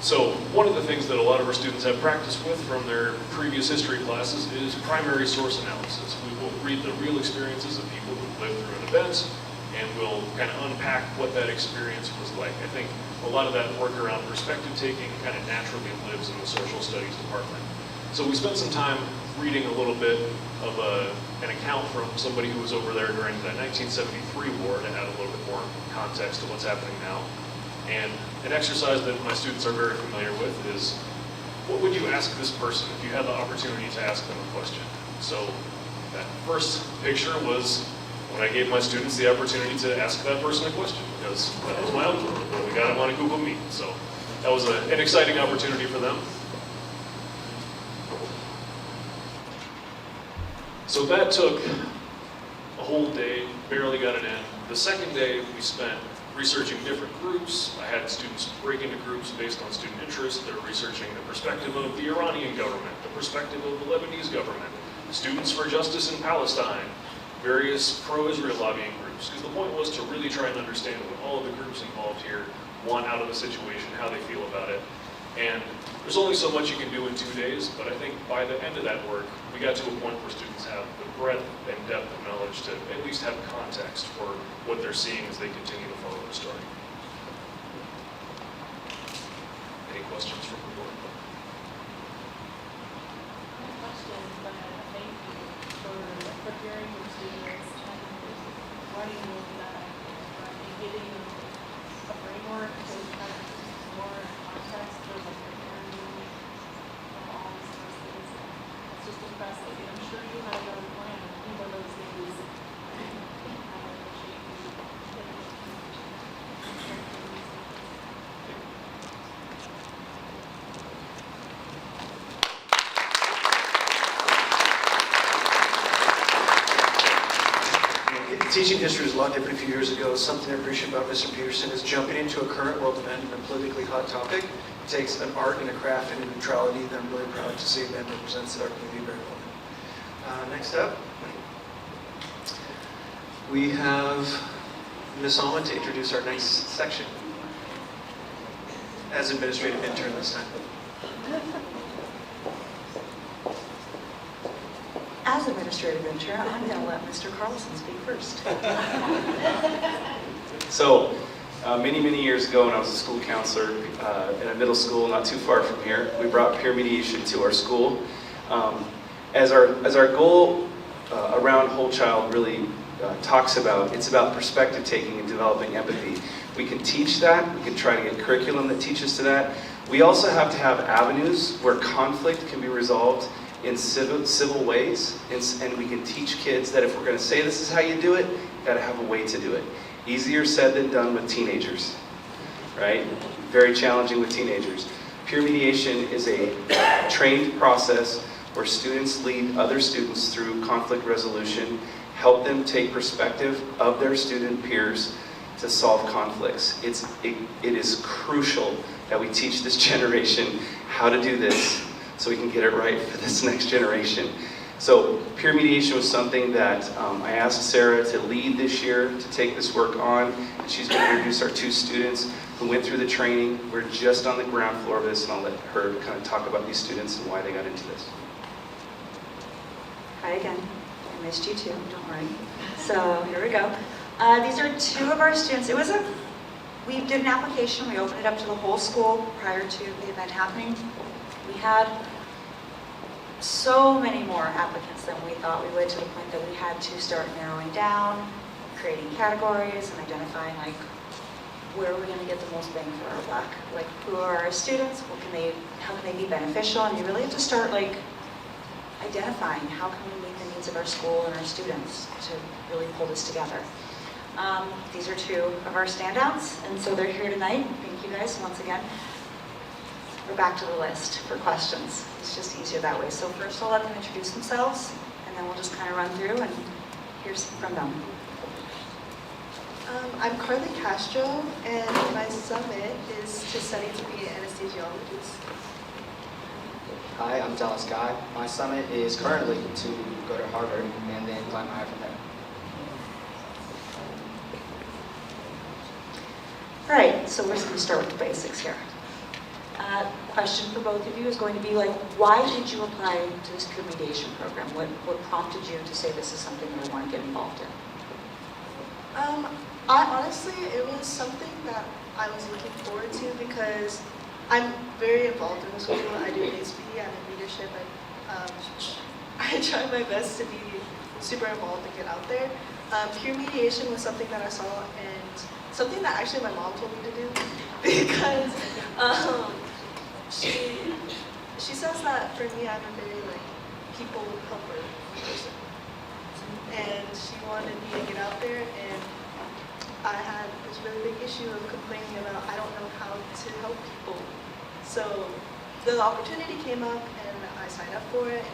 So one of the things that a lot of our students have practice with from their previous history classes is primary source analysis. We will read the real experiences of people who lived through an event, and we'll kind of unpack what that experience was like. I think a lot of that work around perspective taking kind of naturally lives in the social studies department. So we spent some time reading a little bit of an account from somebody who was over there during the 1973 war to add a little bit more context to what's happening now. And an exercise that my students are very familiar with is, what would you ask this person if you had the opportunity to ask them a question? So that first picture was when I gave my students the opportunity to ask that person a question, because that was my uncle. We got him on a Google Meet. So that was an exciting opportunity for them. So that took a whole day, barely got it in. The second day we spent researching different groups. I had students break into groups based on student interest. They're researching the perspective of the Iranian government, the perspective of the Lebanese government, Students for Justice in Palestine, various pro-Israel lobbying groups. Because the point was to really try and understand what all of the groups involved here want out of the situation, how they feel about it. And there's only so much you can do in 2 days, but I think by the end of that work, we got to a point where students have the breadth and depth of knowledge to at least have context for what they're seeing as they continue to follow the story. Any questions from the board? Question, but thank you for preparing your students and running with that and getting a framework to kind of more context for like preparing you for all these things. It's just impressive. And I'm sure you had your own plan for those things. I appreciate you. Teaching history was a lot different a few years ago. Something I appreciate about Mr. Peterson is jumping into a current world event and a politically hot topic. It takes an art and a craft and a neutrality that I'm really proud to say that represents our community very well. Next up, we have Ms. Almond to introduce our next section as administrative intern this time. As administrative intern, I'm going to let Mr. Carlson speak first. So, many years ago when I was a school counselor in a middle school not too far from here, we brought peer mediation to our school. As our goal around Whole Child really talks about, it's about perspective taking and developing empathy. We can teach that, we can try to get curriculum that teaches to that. We also have to have avenues where conflict can be resolved in civil ways, and we can teach kids that if we're going to say this is how you do it, you got to have a way to do it. Easier said than done with teenagers, right? Very challenging with teenagers. Peer mediation is a trained process where students lead other students through conflict resolution, help them take perspective of their student peers to solve conflicts. It is crucial that we teach this generation how to do this so we can get it right for this next generation. So peer mediation was something that I asked Sarah to lead this year, to take this work on, and she's going to introduce our 2 students who went through the training. We're just on the ground floor of this, and I'll let her kind of talk about these students and why they got into this. Hi again. I missed you too, don't worry. So here we go. These are 2 of our students. We did an application, we opened it up to the whole school prior to the event happening. We had so many more applicants than we thought we would, to the point that we had to start narrowing down, creating categories, and identifying like where are we going to get the most bang for our buck? Like, who are our students? How can they be beneficial? And you really have to start like identifying how can we meet the needs of our school and our students to really pull this together. These are 2 of our standouts, and so they're here tonight. Thank you guys once again. We're back to the list for questions. It's just easier that way. So first I'll let them introduce themselves, and and then we'll just kind of run through and hear from them. I'm Carly Castro, and my summit is to study to be an anesthesiologist. Hi, I'm Dallas Guy. My summit is currently to go to Harvard and then climb higher from there. All right, so we're just going to start with the basics here. Question for both of you is going to be like, why did you apply to this career mediation program? What prompted you to say this is something that I want to get involved in? I honestly, it was something that I was looking forward to because I'm very involved in the school. I do ASP, I'm in leadership. I try my best to be super involved and get out there. Peer mediation was something that I saw and something that actually my mom told me to do because she says that for me I'm a very people helper person. And she wanted me to get out there, and I had this really big issue of complaining about I don't know how to help people. So the opportunity came up and I signed up for it.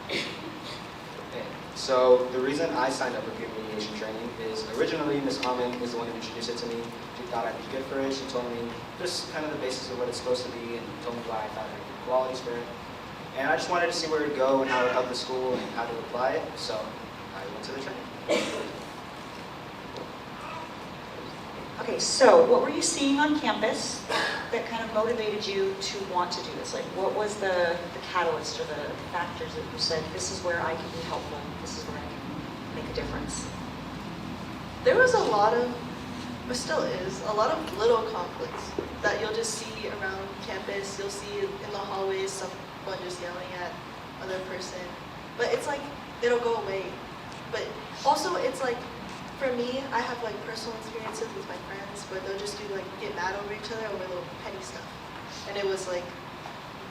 Okay. So the reason I signed up for peer mediation training is originally Ms. Harmon is the one who introduced it to me. She thought I'd be good for it. She told me just kind of the basics of what it's supposed to be and told me why I thought I had good qualities for it. And I just wanted to see where to go and how to help the school and how to apply it. So I went to the training. Okay, so what were you seeing on campus that kind of motivated you to want to do this? Like, what was the catalyst or the factors that you said, this is where I can be helpful, this is where I can make a difference? There was a lot of, but still is, a lot of little conflicts that you'll just see around campus. You'll see in the hallways someone just yelling at other person. But it's like, it'll go away. But also it's like, for me, I have personal experiences with my friends where they'll just get mad over each other over little petty stuff. And it was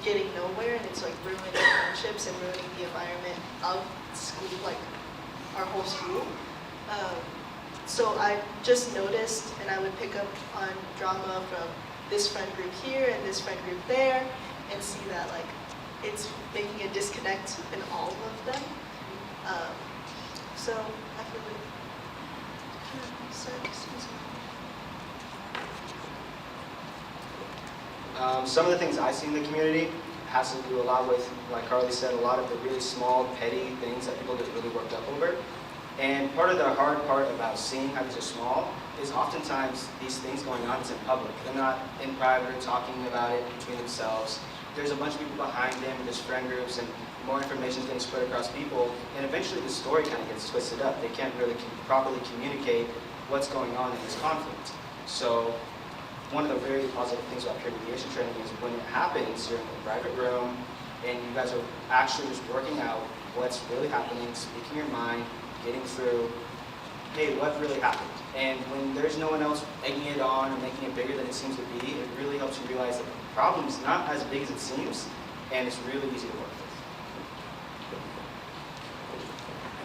getting nowhere, and it's ruining friendships and ruining the environment of school, our whole school. So I just noticed, and I would pick up on drama from this friend group here and this friend group there, and see that it's making a disconnect in all of them. So I feel like, Some of the things I see in the community has to do a lot with, like Carly said, a lot of the really small, petty things that people get really worked up over. And part of the hard part about seeing how these are small is oftentimes these things going on is in public. They're not in private or talking about it between themselves. There's a bunch of people behind them, there's friend groups, and more information is getting spread across people, and eventually the story kind of gets twisted up. They can't really properly communicate what's going on in this conflict. So one of the very positive things about peer mediation training is when it happens, you're in a private room, and you guys are actually just working out what's really happening, speaking your mind, getting through, hey, what really happened? And when there's no one else egging it on or making it bigger than it seems to be, it really helps you realize that the problem's not as big as it seems, and it's really easy to work with.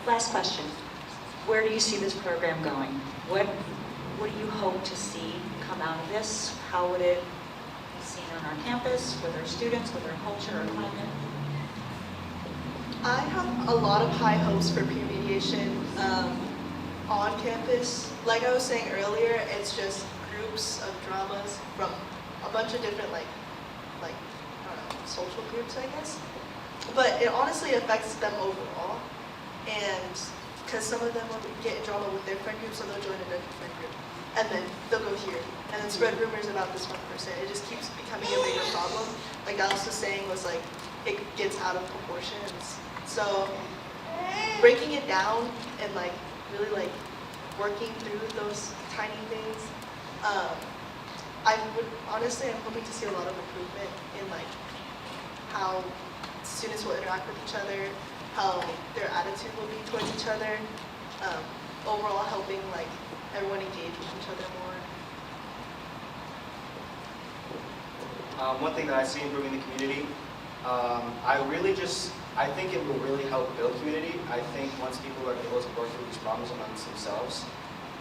Last question. Where do you see this program going? What do you hope to see come out of this? How would it be seen on our campus, with our students, with our culture, our climate? I have a lot of high hopes for peer mediation on campus. Like I was saying earlier, it's just groups of dramas from a bunch of different I don't know, social groups, I guess. But it honestly affects them overall. And because some of them will get in drama with their friend group, so they'll join a different friend group. And then they'll go here, and then spread rumors about this one person. It just keeps becoming a bigger problem. Like Dallas was saying, it gets out of proportions. So breaking it down and really working through those tiny things, I would honestly, I'm hoping to see a lot of improvement in how students will interact with each other, how their attitude will be towards each other, overall helping everyone engage with each other more. One thing that I see improving the community, I think it will really help build community. I think once people are able to work through these problems amongst themselves,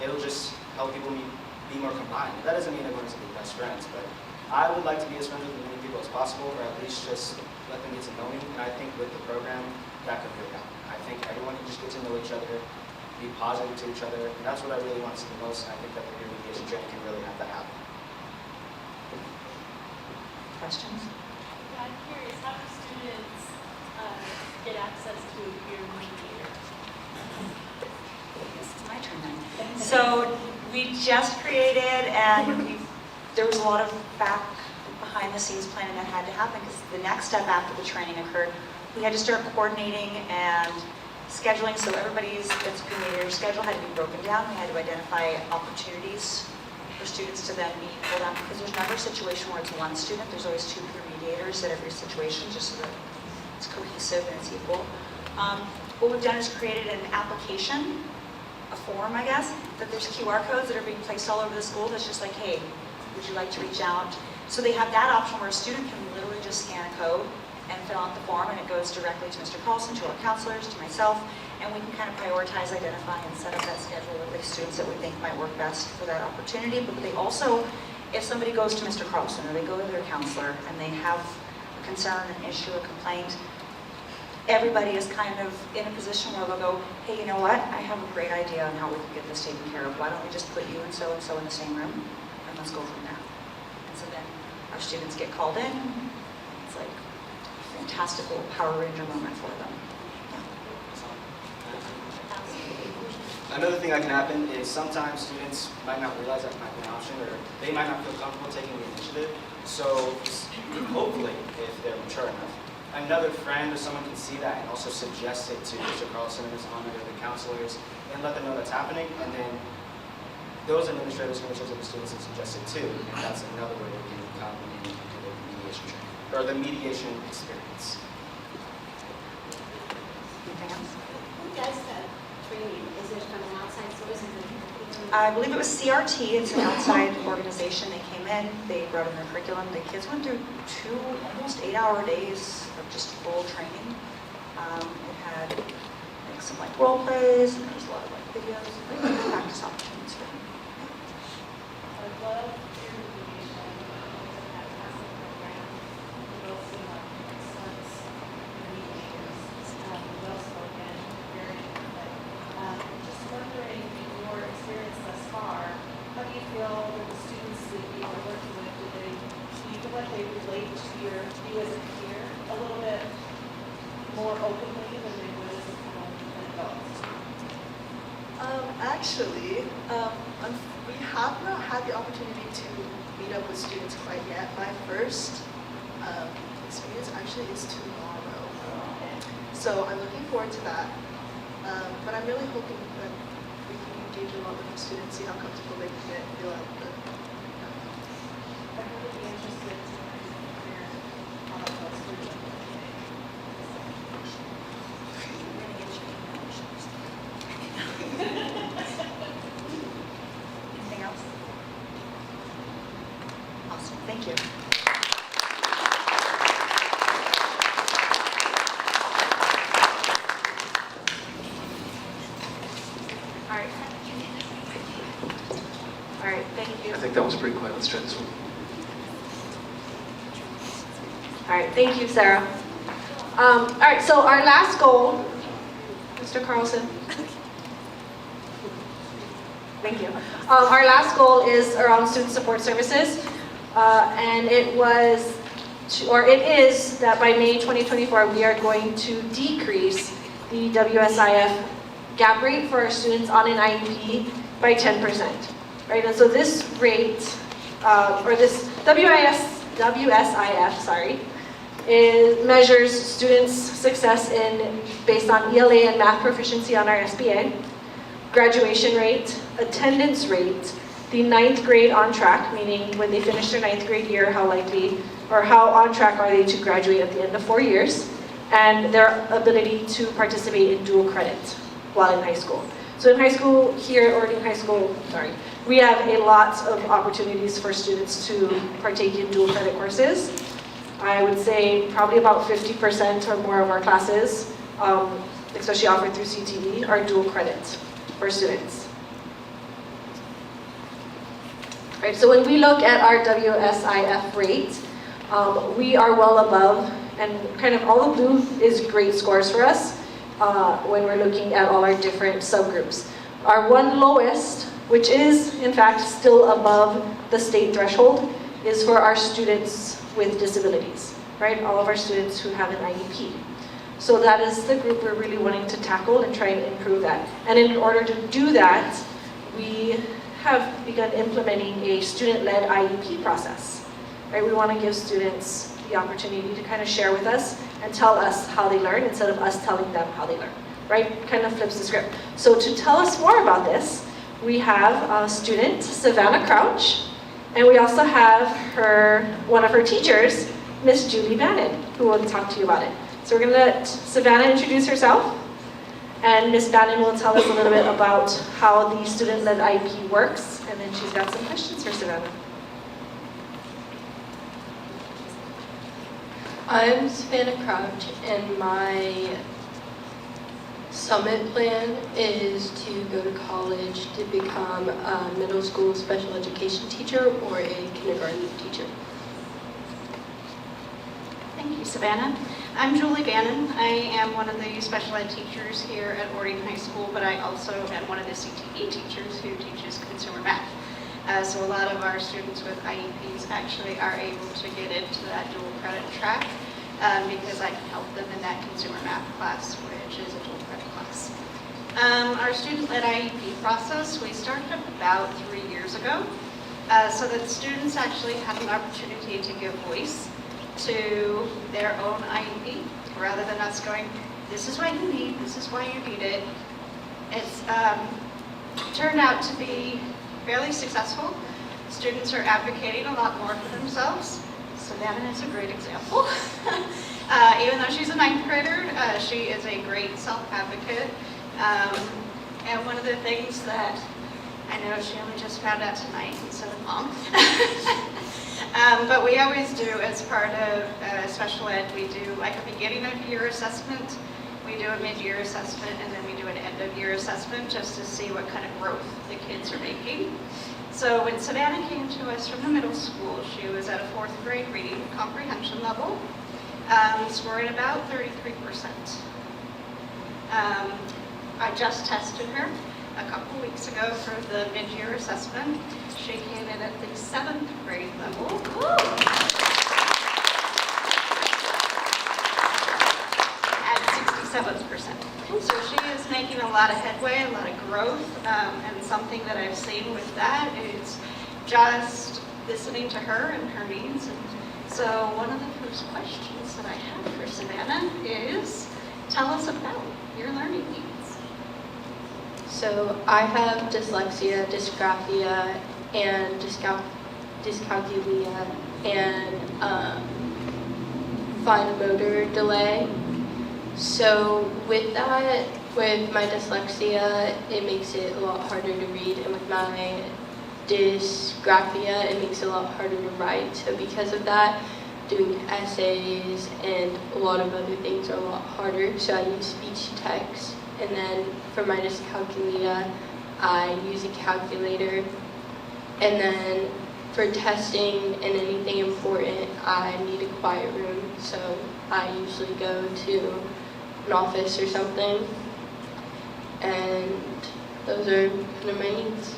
it'll just help people be more combined. That doesn't mean everyone's going to be best friends, but I would like to be as friends with as many people as possible, or at least just let them get to know me, and I think with the program, that could really happen. I think everyone can just get to know each other, be positive to each other, and that's what I really want to see the most, and I think that the peer mediation training can really have that happen. Questions? Yeah, I'm curious, how do students get access to a peer mediator? It's my turn then. So we just created, and there was a lot of behind the scenes planning that had to happen, because the next step after the training occurred, we had to start coordinating and scheduling, so everybody's peer mediator schedule had to be broken down. We had to identify opportunities for students to then be pulled out, because there's never a situation where it's one student. There's always two peer mediators at every situation, just so that it's cohesive and it's equal. What we've done is created an application, a form, I guess, that there's QR codes that are being placed all over the school that's just like, hey, would you like to reach out? So they have that option where a student can literally just scan a code and fill out the form, and it goes directly to Mr. Carlson, to our counselors, to myself, and we can kind of prioritize, identify, and set up that schedule with the students that we think might work best for that opportunity. But they also, if somebody goes to Mr. Carlson or they go to their counselor and they have a concern, an issue, a complaint, everybody is kind of in a position where they'll go, hey, you know what, I have a great idea on how we can get this taken care of. Why don't we just put you and so in the same room, and let's go from there. And so then our students get called in. It's like a fantastic little Power Ranger moment for them. Another thing that can happen is sometimes students might not realize that might be an option, or they might not feel comfortable taking the initiative. So hopefully, if they're mature enough, another friend or someone can see that and also suggest it to Mr. Carlson and Ms. Ahmed or the counselors, and let them know that's happening, and then those administrators can reach out to the students and suggest it too, and that's another way they can come and do the mediation training, or the mediation experience. Anything else? Who does the training? Is it from an outside source? Is it I believe it was CRT. It's an outside organization. They came in, they brought in their curriculum. The kids went through 2 almost 8-hour days of just full training. It had like some like role plays, and there's a lot of like videos, like practice opportunities for them. I love peer mediation. It's a fantastic program. We also have excellent mediators. We also, again, very good. Just wondering, in your experience thus far, how do you feel that the students that you are working with, do you feel like they relate to you as a peer a little bit more openly than they would as an adult? Actually, we have not had the opportunity to meet up with students quite yet. My first experience actually is tomorrow. So I'm looking forward to that. But I'm really hoping that we can engage a lot with the students, see how comfortable they can get, feel out the I'm really interested to hear how those students Anything else? Awesome. Thank you. All right. All right, thank you. I think that was pretty quiet. Let's try this one. All right, thank you, Sarah. All right, so our last goal, Mr. Carlson. Thank you. Our last goal is around student support services, and it was, it is that by May 2024 we are going to decrease the WSIF gap rate for our students on an IEP by 10%. Right, and so this rate, or this WSIF, sorry, measures students' success based on ELA and math proficiency on our SBA, graduation rate, attendance rate, the 9th grade on track, meaning when they finish their 9th grade year, how likely or how on track are they to graduate at the end of 4 years, and their ability to participate in dual credit while in high school. So in high school, here at Oregon High School, we have a lot of opportunities for students to partake in dual credit courses. I would say probably about 50% or more of our classes, especially offered through CTE, are dual credit for students. Right, so when we look at our WSIF rate, we are well above And kind of all the blue is great scores for us when we're looking at all our different subgroups. Our one lowest, which is in fact still above the state threshold, is for our students with disabilities, right? All of our students who have an IEP. So that is the group we're really wanting to tackle and try and improve that. And in order to do that, we have begun implementing a student-led IEP process, right? We want to give students the opportunity to kind of share with us and tell us how they learn instead of us telling them how they learn, right? Kind of flips the script. So to tell us more about this, we have a student, Savannah Crouch, and we also have one of her teachers, Miss Julie Bannon, who will talk to you about it. So we're going to let Savannah introduce herself, and Miss Bannon will tell us a little bit about how the student-led IEP works, and then she's got some questions for Savannah. I'm Savannah Crouch, and my summit plan is to go to college to become a middle school special education teacher or a kindergarten teacher. Thank you, Savannah. I'm Julie Bannon. I am one of the special ed teachers here at Orion High School, but I also am one of the CTE teachers who teaches consumer math. So a lot of our students with IEPs actually are able to get into that dual credit track because I can help them in that consumer math class, which is a dual credit class. Our student-led IEP process, we started about 3 years ago so that students actually had an opportunity to give voice to their own IEP, rather than us going, this is what you need, this is why you need it. It's turned out to be fairly successful. Students are advocating a lot more for themselves. Savannah is a great example. Even though she's a 9th grader, she is a great self-advocate. And one of the things that I know she only just found out tonight, and so did Mom. But we always do, as part of special ed, we do like a beginning of year assessment, we do a mid-year assessment, and then we do an end-of-year assessment just to see what kind of growth the kids are making. So when Savannah came to us from the middle school, she was at a 4th grade reading comprehension level, scoring about 33%. I just tested her a couple weeks ago for the mid-year assessment. She came in at the 7th grade level. At 67%. So she is making a lot of headway, a lot of growth, and something that I've seen with that is just listening to her and her needs. And so one of the first questions that I have for Savannah is, tell us about your learning needs. So I have dyslexia, dysgraphia, and dyscalculia, and fine motor delay. So with that, with my dyslexia, it makes it a lot harder to read, and with my dysgraphia, it makes it a lot harder to write. So because of that, doing essays and a lot of other things are a lot harder. So I use speech to text, and then for my dyscalculia, I use a calculator. And then for testing and anything important, I need a quiet room. So I usually go to an office or something. And those are kind of my needs.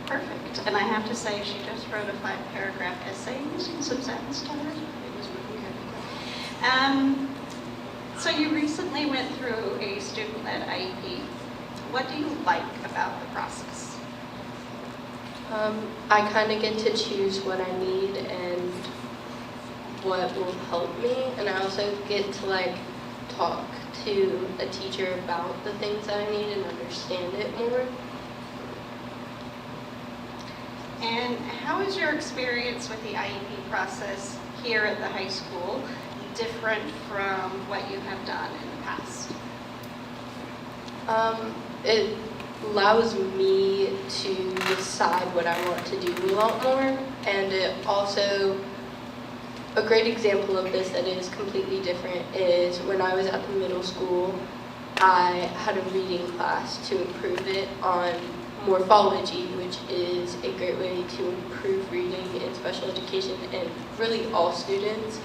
Perfect. And I have to say, she just wrote a 5-paragraph essay using some sentence starters. It was really good. So you recently went through a student-led IEP. What do you like about the process? I kind of get to choose what I need and what will help me, and I also get to like talk to a teacher about the things that I need and understand it more. And how is your experience with the IEP process here at the high school different from what you have done in the past? It allows me to decide what I want to do a lot more, and it also, a great example of this that is completely different is when I was at the middle school, I had a reading class to improve it on morphology, which is a great way to improve reading in special education and really all students.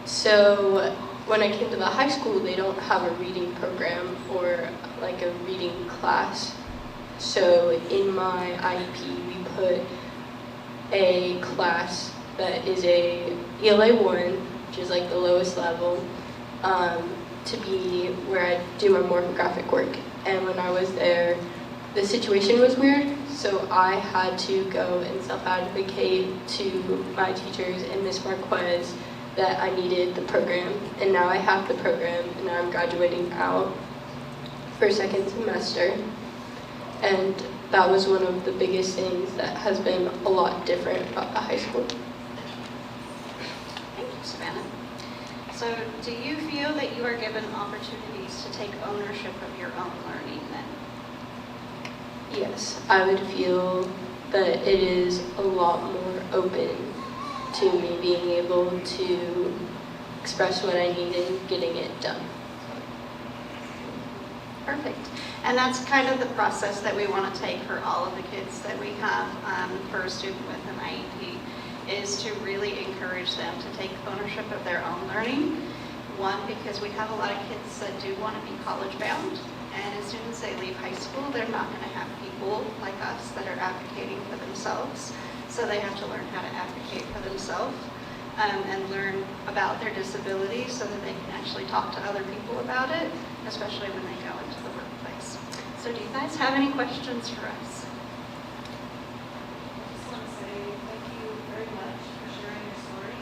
So when I came to the high school, they don't have a reading program or like a reading class. So in my IEP, we put a class that is a ELA 1, which is like the lowest level, to be where I do my morphographic work. And when I was there, the situation was weird, so I had to go and self-advocate to my teachers and Ms. Marquez that I needed the program, and now I have the program, and now I'm graduating out for second semester. And that was one of the biggest things that has been a lot different about the high school. Thank you, Savannah. So do you feel that you are given opportunities to take ownership of your own learning then? Yes, I would feel that it is a lot more open to me being able to express what I need and getting it done. Perfect. And that's kind of the process that we want to take for all of the kids that we have for a student with an IEP, is to really encourage them to take ownership of their own learning. One, because we have a lot of kids that do want to be college bound, and as soon as they leave high school, they're not going to have people like us that are advocating for themselves. So they have to learn how to advocate for themselves and learn about their disability so that they can actually talk to other people about it, especially when they go into the workplace. So do you guys have any questions for us? I just want to say thank you very much for sharing your story.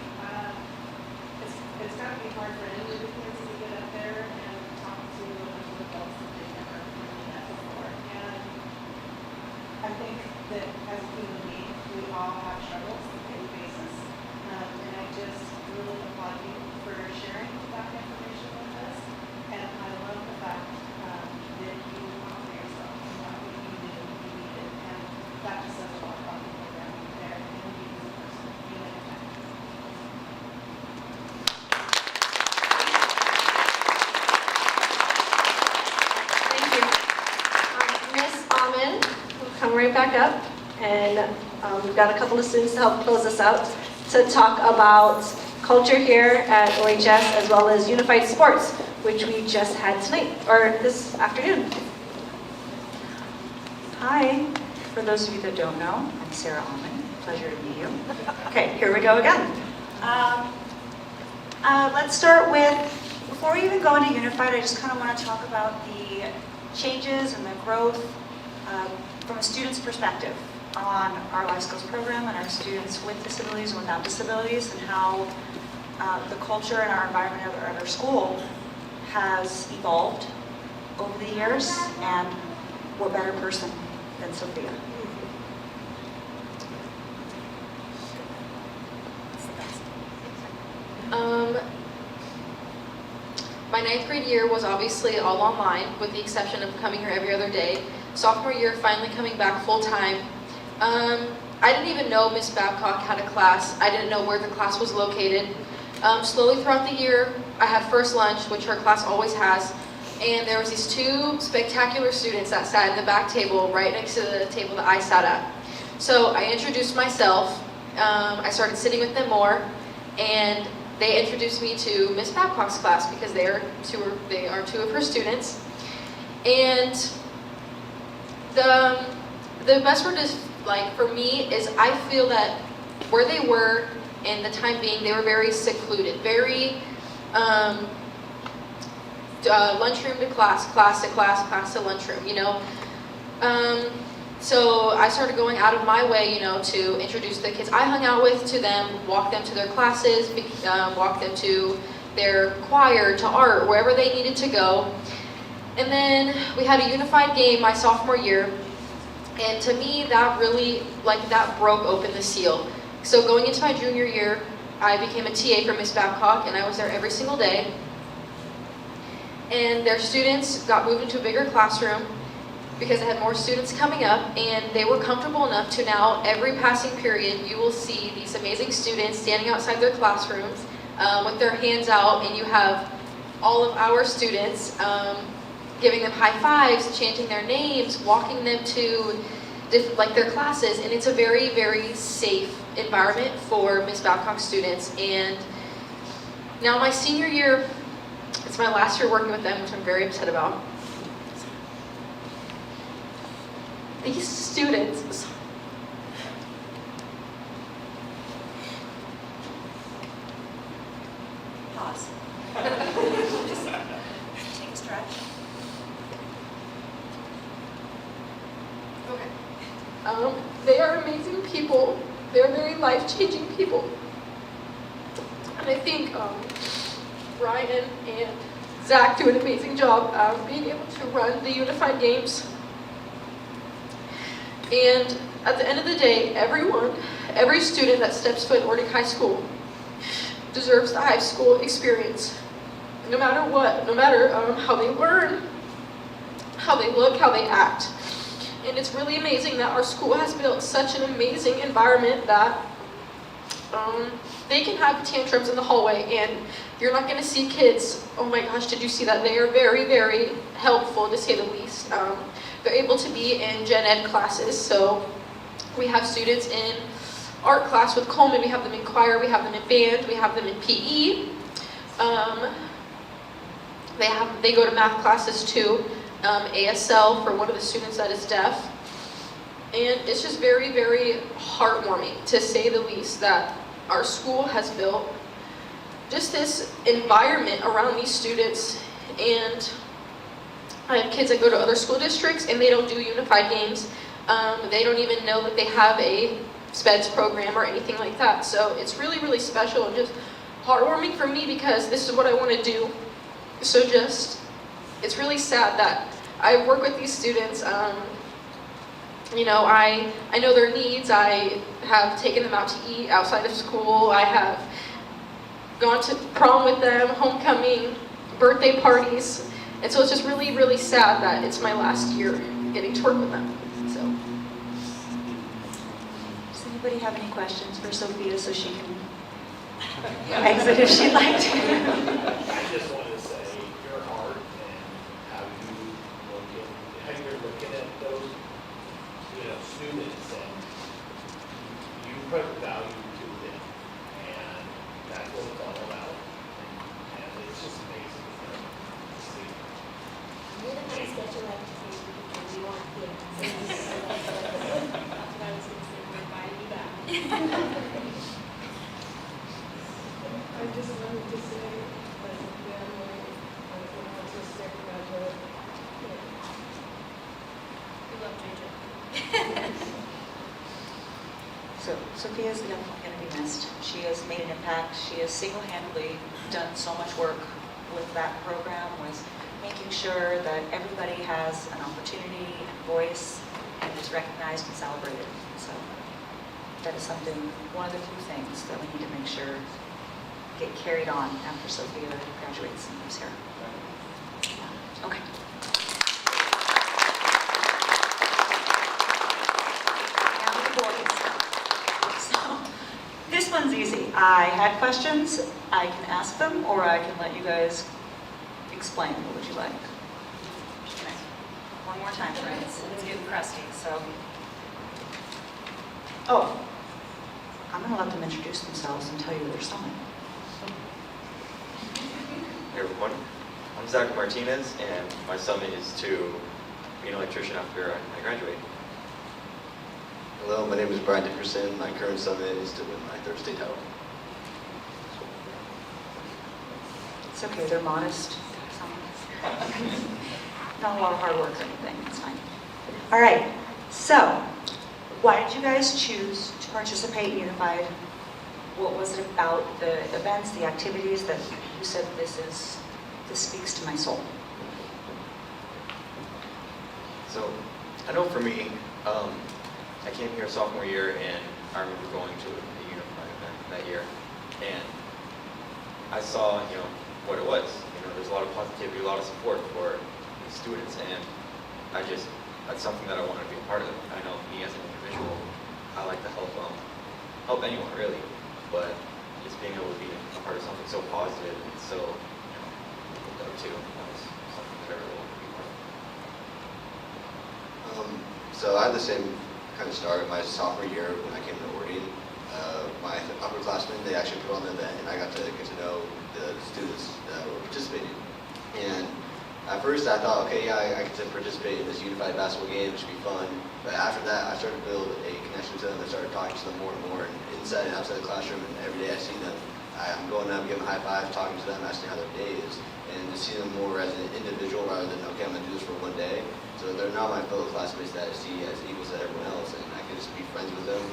It's got to be hard for any of the kids to get up there and talk to a bunch of adults that they've never really met before. And I think that as a human being, we all have struggles that we face. And I just really applaud you for sharing that information with us. And I love the fact that you offer yourself and what you knew you needed. And that just says a lot about the program there and you as a person. You make it happen. Thank you. Miss Ahmed will come right back up, and we've got a couple of students to help close us out to talk about culture here at OHS, as well as unified sports, which we just had tonight, or this afternoon. Hi, for those of you that don't know, I'm Sarah Allman. Pleasure to meet you. Okay, here we go again. Let's start with, before we even go into Unified, I just kind of want to talk about the changes and the growth from a student's perspective on our life skills program and our students with disabilities and without disabilities, and how the culture and our environment at our school has evolved over the years, and what better person than Sophia? My 9th grade year was obviously all online, with the exception of coming here every other day. Sophomore year, finally coming back full time. I didn't even know Miss Babcock had a class. I didn't know where the class was located. Slowly throughout the year, I had first lunch, which her class always has, and there was these two spectacular students that sat in the back table right next to the table that I sat at. So I introduced myself. I started sitting with them more, and they introduced me to Miss Babcock's class because they are two of her students. And the best word is, like, for me, is I feel that where they were in the time being, they were very secluded, very lunchroom to class, class to class, class to lunchroom, you know. So I started going out of my way, you know, to introduce the kids I hung out with to them, walk them to their classes, walk them to their choir, to art, wherever they needed to go. And then we had a unified game my sophomore year, and to me that really, like, that broke open the seal. So going into my junior year, I became a TA for Miss Babcock, and I was there every single day. And their students got moved into a bigger classroom because they had more students coming up, and they were comfortable enough to now, every passing period, you will see these amazing students standing outside their classrooms with their hands out, and you have all of our students giving them high fives, chanting their names, walking them to like their classes, and it's a very, very safe environment for Miss Babcock's students. And now my senior year, it's my last year working with them, which I'm very upset about. These students, Pause. Just take a stretch. okay. They are amazing people. They're very life-changing people. And I think Ryan and Zach do an amazing job of being able to run the Unified Games. And at the end of the day, every student that steps foot in Ording High School deserves the high school experience. No matter what, no matter how they learn, how they look, how they act. And it's really amazing that our school has built such an amazing environment that they can have tantrums in the hallway, and you're not going to see kids, oh my gosh, did you see that? They are very, very helpful, to say the least. They're able to be in gen ed classes, so we have students in art class with Coleman, we have them in choir, we have them in band, we have them in PE. They go to math classes too, ASL for one of the students that is deaf. And it's just very, very heartwarming, to say the least, that our school has built just this environment around these students. And I have kids that go to other school districts and they don't do Unified Games. They don't even know that they have a SPEDS program or anything like that. So it's really, really special and just heartwarming for me, because this is what I want to do. So it's really sad that I work with these students. You know, I know their needs. I have taken them out to eat outside of school. I have gone to prom with them, homecoming, birthday parties. And so it's just really, really sad that it's my last year getting to work with them. So. Does anybody have any questions for Sophia so she can exit if she'd like to? I just wanted to say your heart and how you're looking at those, students, and you put value to them, and that's what it's all about. And it's just amazing to see. You're the nice that you like to see because you want kids. That's what I was going to say. We're inviting you back. I just wanted to say that the family, as an autistic graduate, We love JJ. So Sophia's definitely going to be missed. She has made an impact. She has single-handedly done so much work with that program, with making sure that everybody has an opportunity and voice and is recognized and celebrated. So that is something, one of the few things that we need to make sure get carried on after Sophia graduates and leaves here. Yeah. Okay. This one's easy. I had questions. I can ask them, or I can let you guys explain. What would you like? Okay. One more time, right? It's getting crusty, so. Oh, I'm going to let them introduce themselves and tell you their summit. Hey everyone, I'm Zach Martinez, and my summit is to be an electrician after I graduate. Hello, my name is Brian Dickerson. My current summit is to win my third state title. It's okay, they're modest. Not a lot of hard work or anything, it's fine. All right, so why did you guys choose to participate in Unified? What was it about the events, the activities that you said this speaks to my soul? So, I know for me, I came here sophomore year, and I remember going to the Unified event that year, and I saw, what it was. There's a lot of positivity, a lot of support for the students, and that's something that I want to be a part of. I know me as an individual, I like to help anyone really, but just being able to be a part of something so positive and so, looked up to, that was something that I really wanted to be part of. So I had the same kind of start my sophomore year when I came to Ordine. My upperclassmen, they actually put on the event, and I got to get to know the students that were participating. And at first I thought, okay, yeah, I get to participate in this unified basketball game, it should be fun. But after that, I started to build a connection to them. I started talking to them more and more, and inside and outside the classroom, and every day I see them. I'm going up, giving them high fives, talking to them, asking how their day is, and to see them more as an individual rather than, okay, I'm going to do this for one day. So they're not my fellow classmates that I see as equals to everyone else, and I can just be friends with them.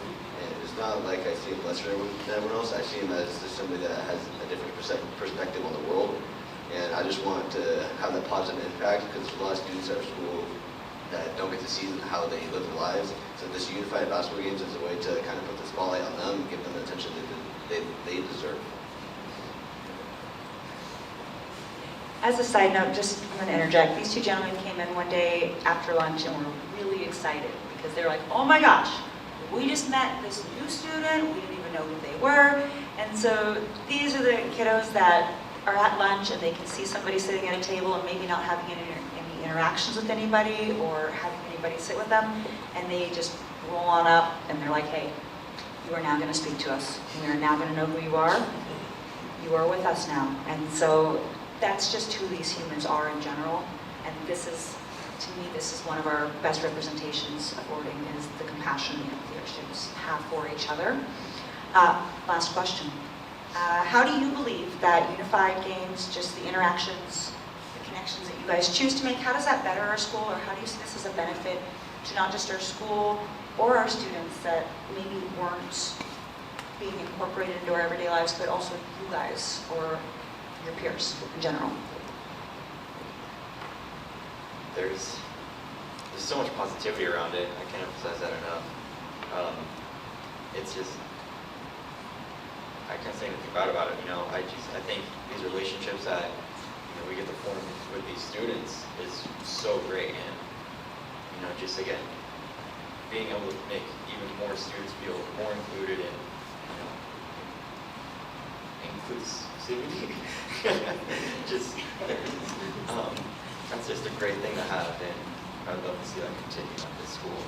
And it's not like I see them lesser than everyone else. I see them as just somebody that has a different perspective on the world. And I just want to have that positive impact because there's a lot of students at our school that don't get to see how they live their lives. So this unified basketball games is a way to kind of put the spotlight on them and give them the attention that they deserve. As a side note, just I'm going to interject. These two gentlemen came in one day after lunch and were really excited because they were like, oh my gosh, we just met this new student, we didn't even know who they were. And so these are the kiddos that are at lunch and they can see somebody sitting at a table and maybe not having any interactions with anybody or having anybody sit with them, and they just roll on up and they're like, hey, you are now going to speak to us. We are now going to know who you are. You are with us now. And so that's just who these humans are in general. And this is, to me, this is one of our best representations of Ording, is the compassion that our students have for each other. Last question. How do you believe that unified games, just the interactions, the connections that you guys choose to make, how does that better our school, or how do you see this as a benefit to not just our school or our students that maybe weren't being incorporated into our everyday lives, but also you guys or your peers in general? There's so much positivity around it. I can't emphasize that enough. It's just, I can't say anything bad about it. You know, I think these relationships that we get to form with these students is so great, and just again, being able to make even more students feel more included in inclusivity. That's just a great thing to have, and I'd love to see that continue at this school.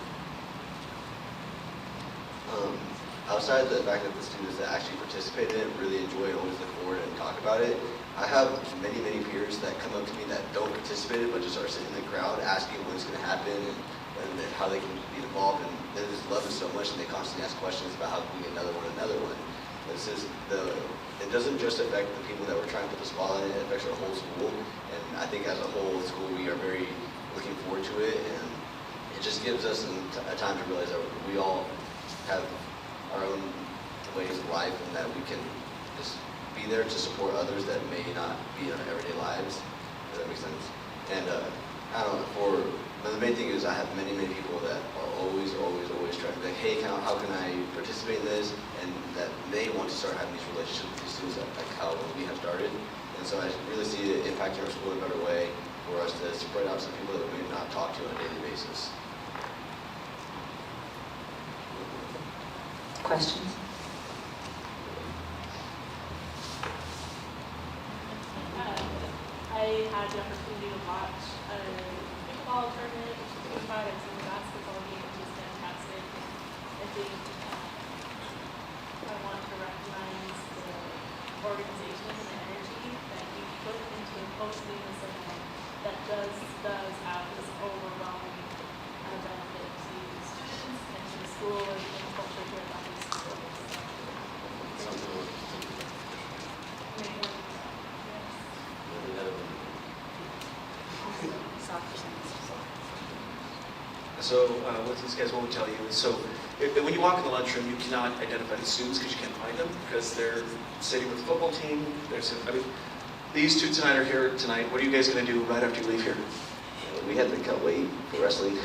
Outside the fact that the students that actually participate in it really enjoy and always look forward and talk about it, I have many, many peers that come up to me that don't participate but just are sitting in the crowd asking when it's going to happen and how they can be involved, and they just love it so much and they constantly ask questions about how can we get another one. This is it doesn't just affect the people that we're trying to put the spotlight on, it affects our whole school, and I think as a whole school we are very looking forward to it, and it just gives us a time to realize that we all have our own ways of life and that we can just be there to support others that may not be in our everyday lives, if that makes sense. And I don't know, the main thing is I have many, many people that are always trying to be like, hey, how can I participate in this? And that they want to start having these relationships with these students like how we have started. And so I really see it impacting our school in a better way for us to spread out some people that we may not talk to on a daily basis. Questions? I had the opportunity to watch a pickleball tournament, which was unified, and some basketball game, which was fantastic. I think I want to recognize the organization and the energy that you put into hosting this event that does have this overwhelming benefit to students and to the school and the culture here at these schools. So what these guys won't tell you is, so when you walk in the lunchroom, you cannot identify the students because you can't find them because they're sitting with the football team. These two tonight are here tonight. What are you guys going to do right after you leave here? We had to cut weight for wrestling.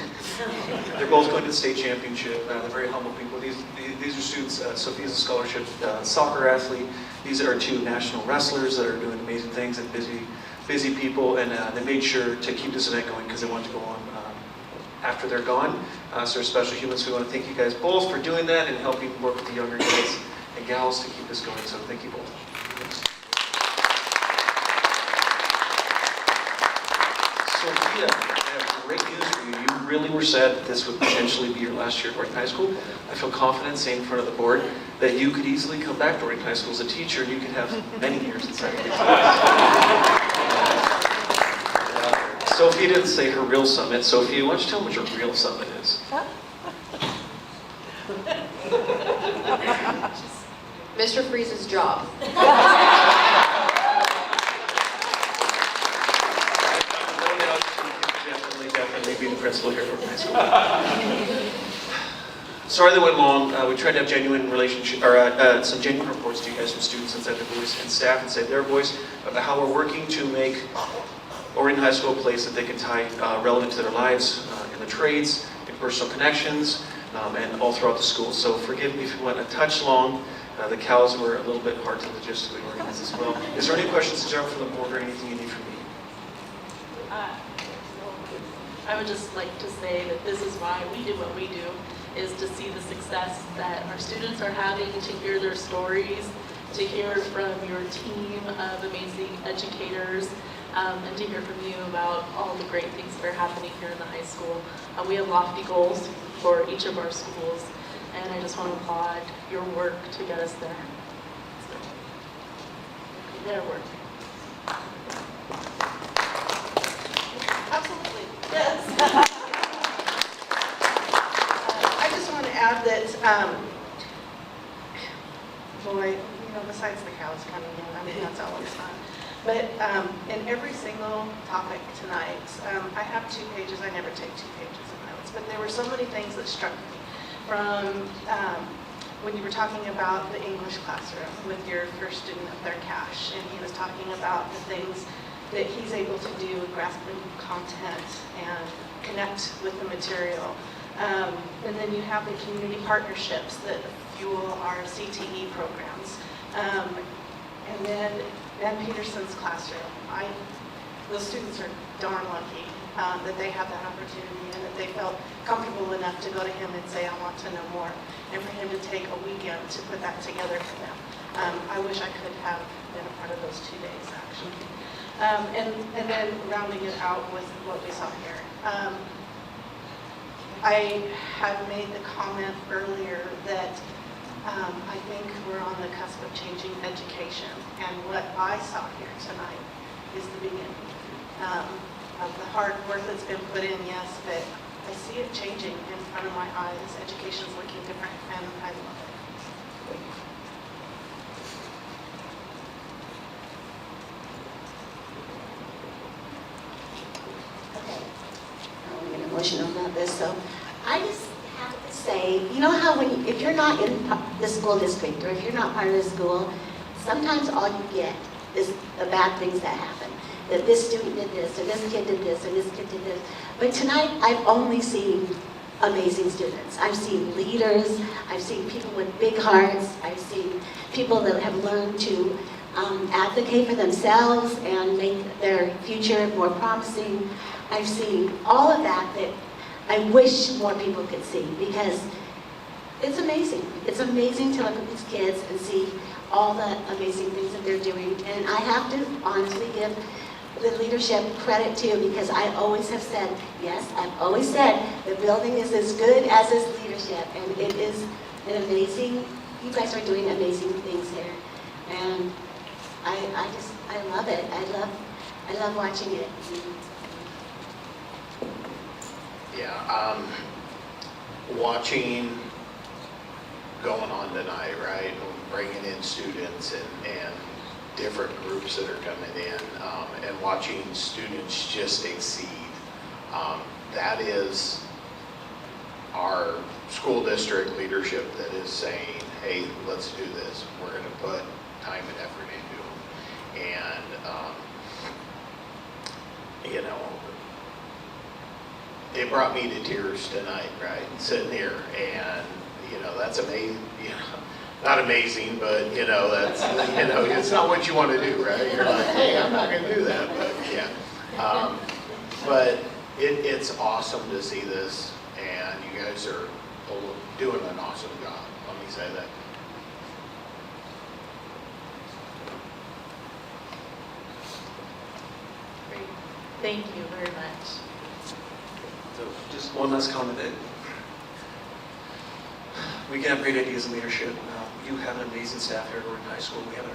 They're both going to the state championship. They're very humble people. These are students. Sophia's a scholarship soccer athlete. These are two national wrestlers that are doing amazing things and busy people. And they made sure to keep this event going because they want to go on after they're gone. So they're special humans. So we want to thank you guys both for doing that and helping work with the younger guys and gals to keep this going. So thank you both. Sophia, I have great news for you. You really were sad that this would potentially be your last year at Orton High School, I feel confident saying in front of the board that you could easily come back to Orton High School as a teacher and you could have many years inside of the Sophia didn't say her real summit. Sophia, why don't you tell them what your real summit is? Mr. Freeze's job. Definitely be the principal here at Orton High School. Sorry that went long. We tried to have genuine relationship, or some genuine reports to you guys from students inside the voice and staff inside their voice about how we're working to make Orton High School a place that they can tie relevant to their lives in the trades, in personal connections, and all throughout the school. So forgive me if you went a touch long. The cows were a little bit hard to logistically organize as well. Is there any questions to jump from the board or anything you need from me? I would just like to say that this is why we do what we do, is to see the success that our students are having, to hear their stories, to hear from your team of amazing educators, and to hear from you about all the great things that are happening here in the high school. We have lofty goals for each of our schools, and I just want to applaud your work to get us there. So, their work. Absolutely, yes. I just want to add that, boy, besides the cows coming in, I mean, that's always fun. But in every single topic tonight, I have 2 pages. I never take 2 pages of notes, but there were so many things that struck me from when you were talking about the English classroom with your first student up there, Cash, and he was talking about the things that he's able to do with grasping content and connect with the material. And then you have the community partnerships that fuel our CTE programs. And then Ben Peterson's classroom. Those students are darn lucky that they have that opportunity and that they felt comfortable enough to go to him and say, I want to know more. And for him to take a weekend to put that together for them. I wish I could have been a part of those 2 days, actually. And then rounding it out with what we saw here. I had made the comment earlier that I think we're on the cusp of changing education. And what I saw here tonight is the beginning of the hard work that's been put in, yes, but I see it changing in front of my eyes. Education's looking different, and I love it. I'm getting emotional about this, so I just have to say, you know how if you're not in the school district or if you're not part of the school, sometimes all you get is the bad things that happen. That this student did this, or this kid did this, or this kid did this. But tonight, I've only seen amazing students. I've seen leaders, I've seen people with big hearts, I've seen people that have learned to advocate for themselves and make their future more promising. I've seen all of that I wish more people could see, because it's amazing. It's amazing to look at these kids and see all the amazing things that they're doing. And I have to honestly give the leadership credit too, because I always have said, yes, I've always said the building is as good as its leadership, and it is an amazing, you guys are doing amazing things here. And I love it. I love watching it. Yeah, watching going on tonight, right? Bringing in students and different groups that are coming in, and watching students just exceed. That is our school district leadership that is saying, hey, let's do this. We're going to put time and effort into them. And, it brought me to tears tonight, right? Sitting here, and, that's amazing. Not amazing, but, that's, it's not what you want to do, right? You're like, hey, I'm not going to do that, but yeah. But it's awesome to see this, and you guys are doing an awesome job. Let me say that. Great. Thank you very much. So just one last comment that we can have great ideas in leadership. We do have an amazing staff here at Oregon High School. We have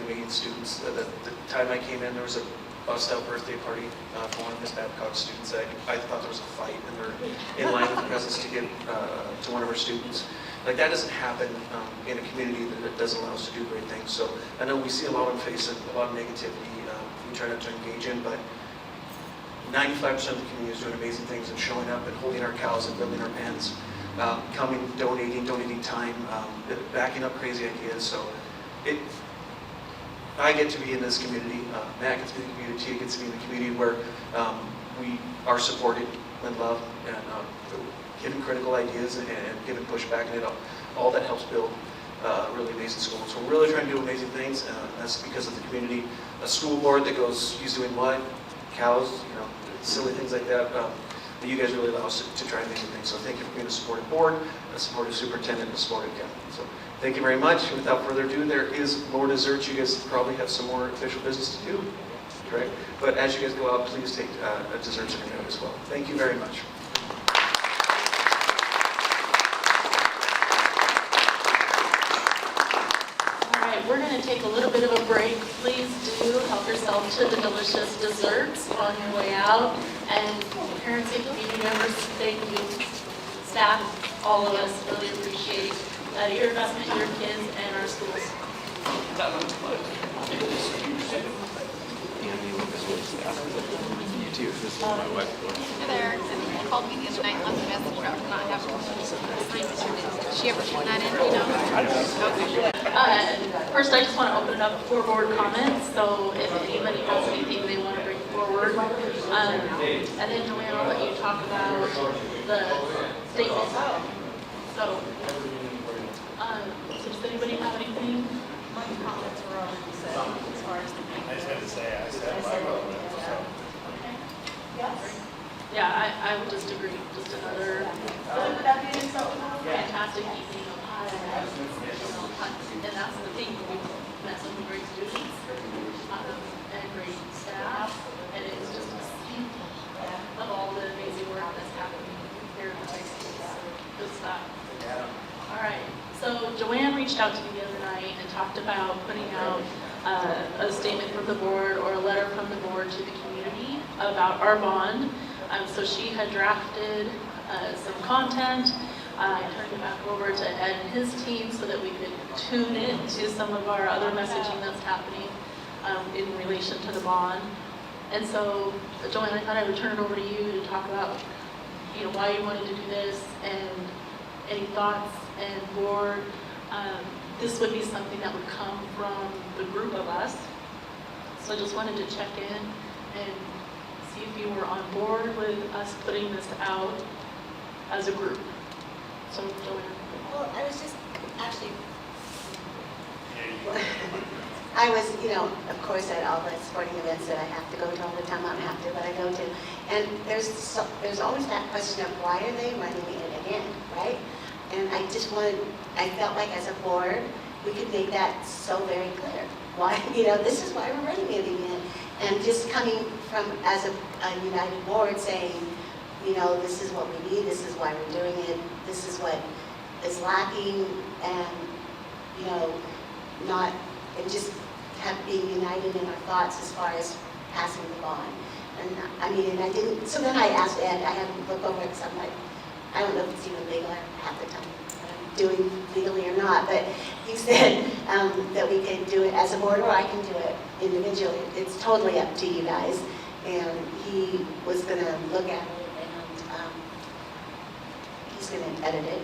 amazing students. The time I came in, there was a bust-out birthday party for one of Miss Babcock's students. I thought there was a fight, and they're in line with the presents to give to one of our students. Like, that doesn't happen in a community that does allow us to do great things. So I know we see a lot on Facebook, a lot of negativity. We try not to engage in, but 95% of the community is doing amazing things and showing up and holding our cows and building our pens, coming, donating time, backing up crazy ideas. So I get to be in this community, Matt gets to be in the community, Tia gets to be in the community where we are supported and loved and given critical ideas and given pushback, and all that helps build a really amazing school. So we're really trying to do amazing things, and that's because of the community. A school board that goes, he's doing what? Cows, silly things like that. That you guys really allow us to try amazing things. So thank you for being a supportive board, a supportive superintendent, and a supportive captain. So thank you very much. Without further ado, there is more dessert. You guys probably have some more official business to do, correct? But as you guys go out, please take a dessert to your note as well. Thank you very much. We're going to take a little bit of a break. Please do help yourself to the delicious desserts on your way out. And parents and community members, thank you. Staff, all of us really appreciate your investment in your kids and our schools. Hey there, Cindy called me the other night and left a message about not having assignments. Did she ever turn that in, do you know? Okay. First, I just want to open it up for board comments, so if anybody has anything they want to bring forward. And then Joanne, I'll let you talk about the statement. So does anybody have anything? My comments were already said as far as the meeting. I just had to say, I said my comment, so. Yes. Yeah, I would just agree. Just another fantastic evening of high, and that's the thing. We've met some great students and great staff, and it's just a sample of all the amazing work that's happening here in the high school. So good stuff. All right. So Joanne reached out to me the other night and talked about putting out a statement from the board or a letter from the board to the community about our bond. So she had drafted some content. I turned it back over to Ed and his team so that we could tune it to some of our other messaging that's happening in relation to the bond. And so, Joanne, I thought I would turn it over to you to talk about, why you wanted to do this and any thoughts and board. This would be something that would come from the group of us. So I just wanted to check in and see if you were on board with us putting this out as a group. So, Joanne. Well, I was just actually, I was, of course, at all the sporting events that I have to go to all the time. I don't have to, but I go to. And there's always that question of why are they running it again, right? And I felt like as a board, we could make that so very clear. Why, this is why we're running it again. And just coming from, as a united board saying, this is what we need, this is why we're doing it, this is what is lacking, and, and just being united in our thoughts as far as passing the bond. And I didn't, so then I asked Ed, I had to look over it because I'm like, I don't know if it's even legal half the time, what I'm doing legally or not, but he said that we could do it as a board or I can do it individually. It's totally up to you guys. And he was going to look at it and he's going to edit it.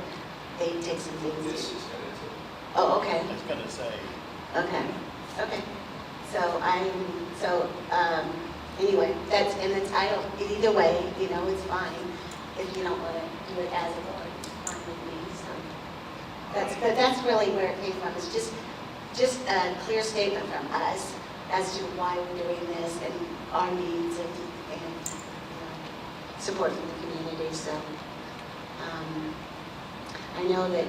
They take some things. This is edited. Oh, okay. I was going to say. Okay. Okay. Anyway, that's in the title. Either way, it's fine. If you don't want to do it as a board, it's fine with me. So that's really where it came from. It's just a clear statement from us as to why we're doing this and our needs and support from the community. So I know that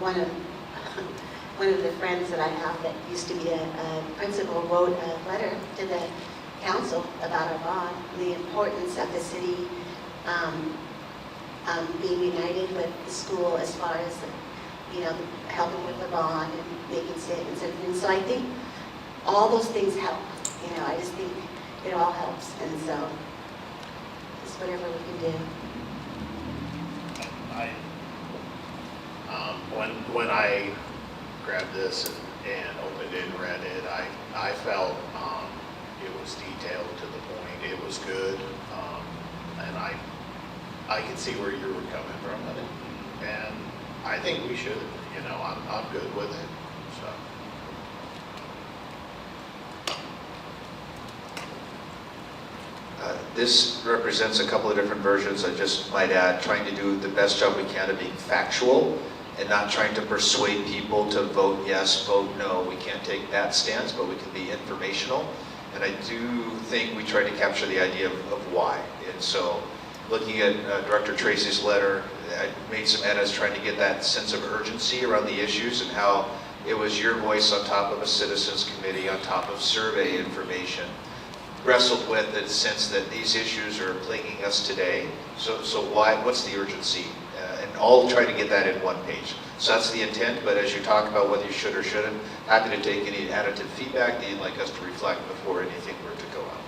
one of the friends that I have that used to be a principal wrote a letter to the council about our bond, the importance of the city being united with the school as far as, helping with the bond and making statements and things. So I think all those things help. I just think it all helps, and so just whatever we can do. When I grabbed this and opened it and read it, I felt it was detailed to the point. It was good, and I could see where you were coming from with it, and I think we should. I'm good with it. So. This represents a couple of different versions. I just might add, trying to do the best job we can of being factual and not trying to persuade people to vote yes, vote no. We can't take that stance, but we can be informational. And I do think we try to capture the idea of why. And so looking at Director Tracy's letter, I made some edits trying to get that sense of urgency around the issues and how it was your voice on top of a citizens committee, on top of survey information, wrestled with the sense that these issues are plaguing us today. So what's the urgency? And all try to get that in one page. So that's the intent, but as you talk about whether you should or shouldn't, happy to take any additive feedback that you'd like us to reflect before anything were to go out.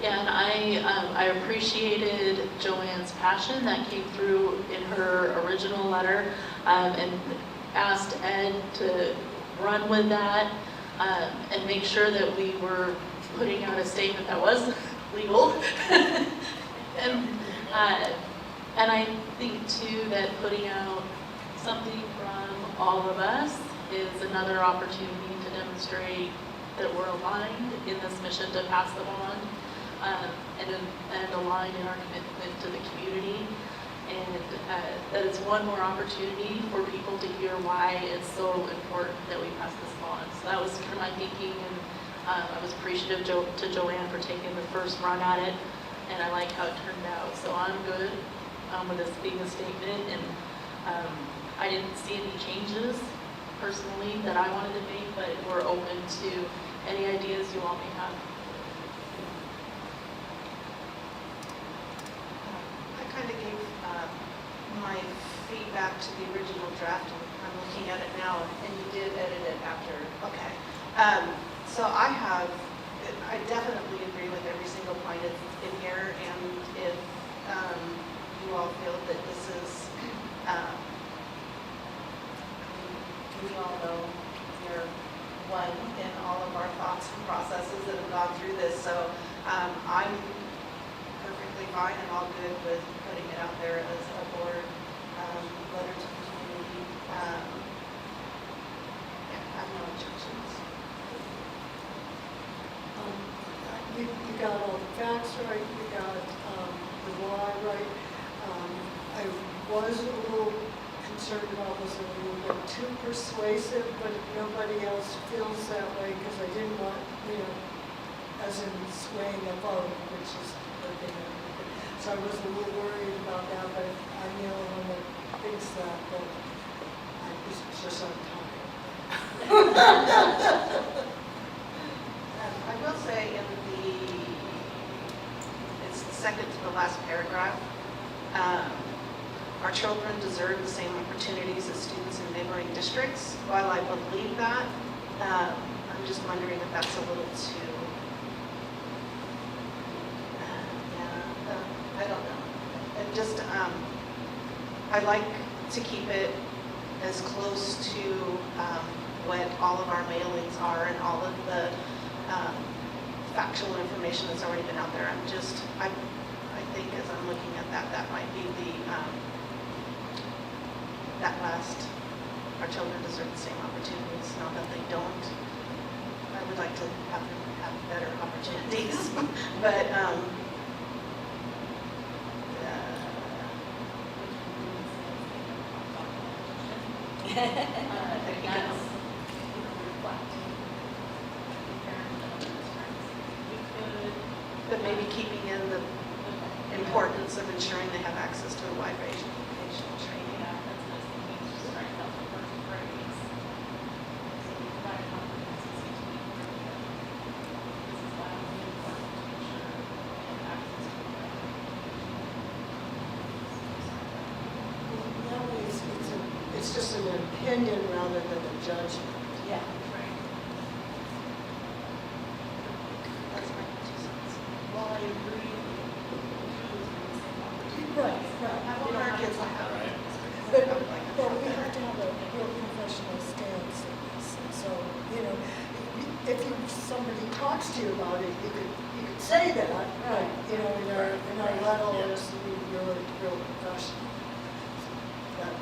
Yeah, and I appreciated Joanne's passion that came through in her original letter, and asked Ed to run with that and make sure that we were putting out a statement that was legal. And I think too that putting out something from all of us is another opportunity to demonstrate that we're aligned in this mission to pass the bond, and aligned in our commitment to the community, and that it's one more opportunity for people to hear why it's so important that we pass this bond. So that was kind of my thinking, and I was appreciative to Joanne for taking the first run at it, and I like how it turned out. So I'm good with this being a statement, and I didn't see any changes personally that I wanted to make, but we're open to any ideas you all may have. I kind of gave my feedback to the original draft, and I'm looking at it now, and you did edit it after. Okay. So I definitely agree with every single point in here, and if you all feel that this is, we all know you're one in all of our thoughts and processes that have gone through this, so I'm perfectly fine and all good with putting it out there as a board letter to the community. Yeah, I have no objections. You got all the facts right, you got the why right. I was a little concerned about was a little bit too persuasive, but if nobody else feels that way, because I didn't want, as in swaying a vote, which is the thing. So I was a little worried about that, but I'm the only one that thinks that, but it's just on time. I will say it's the second to the last paragraph. Our children deserve the same opportunities as students in neighboring districts. While I believe that, I'm just wondering if that's a little too, I don't know. And just, I like to keep it as close to what all of our mailings are and all of the factual information that's already been out there. I think as I'm looking at that might be that last, our children deserve the same opportunities, not that they don't. I would like to have them have better opportunities, but but maybe keeping in the importance of ensuring they have access to a wide range of vocational training. an opinion rather than a judgment. Yeah. Well, I agree. Right, right. I want our kids like that. But we have to have a real professional stance in this. And so, you know, if somebody talks to you about it, you could say that, but, you know, in our level, it has to be really real professional. But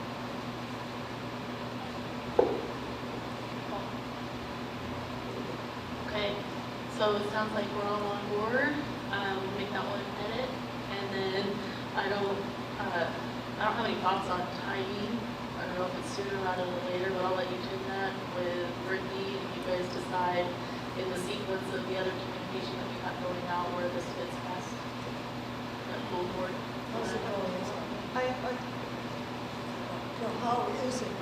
Okay, so it sounds like we're all on board. We'll make that one edit, and then I don't have any thoughts on timing. I don't know if it's sooner rather than later, but I'll let you take that with Brittany, and you guys decide in the sequence of the other communication that we got going out where this fits best. That full board. how's it going? No, how is it going?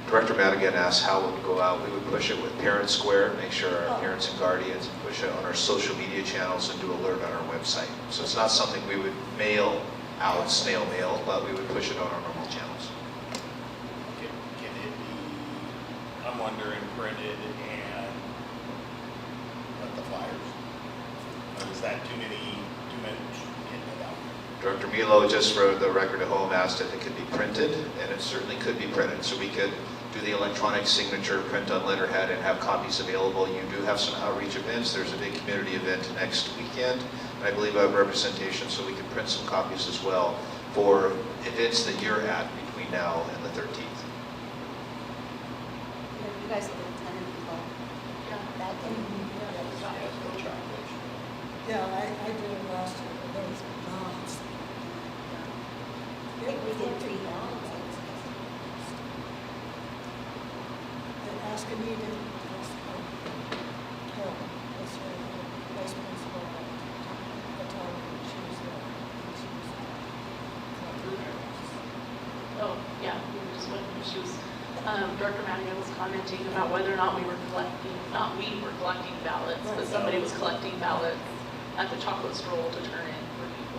Director Madigan asked how it would go out. We would push it with Parent Square, make sure our parents and guardians push it on our social media channels and do alert on our website. So it's not something we would mail out, snail mail, but we would push it on our normal channels. Can it be, I'm wondering, printed and like the flyers? Or is that too much getting it out? Director Milo, just for the record at home, asked if it could be printed, and it certainly could be printed. So we could do the electronic signature, print on letterhead, and have copies available. You do have some outreach events. There's a big community event next weekend, and I believe I have representation, so we can print some copies as well for events that you're at between now and the 13th. You guys have been attending before. That Yeah, I did it last year, but that was nuts. I think we did 3 ballots. And ask Anita, Carol, that's her vice principal at the time, she was there. Oh, yeah, we were just wondering, she was, Director Madigan was commenting about whether or not we were collecting, not we were collecting ballots, but somebody was collecting ballots at the chocolate stroll to turn in for people.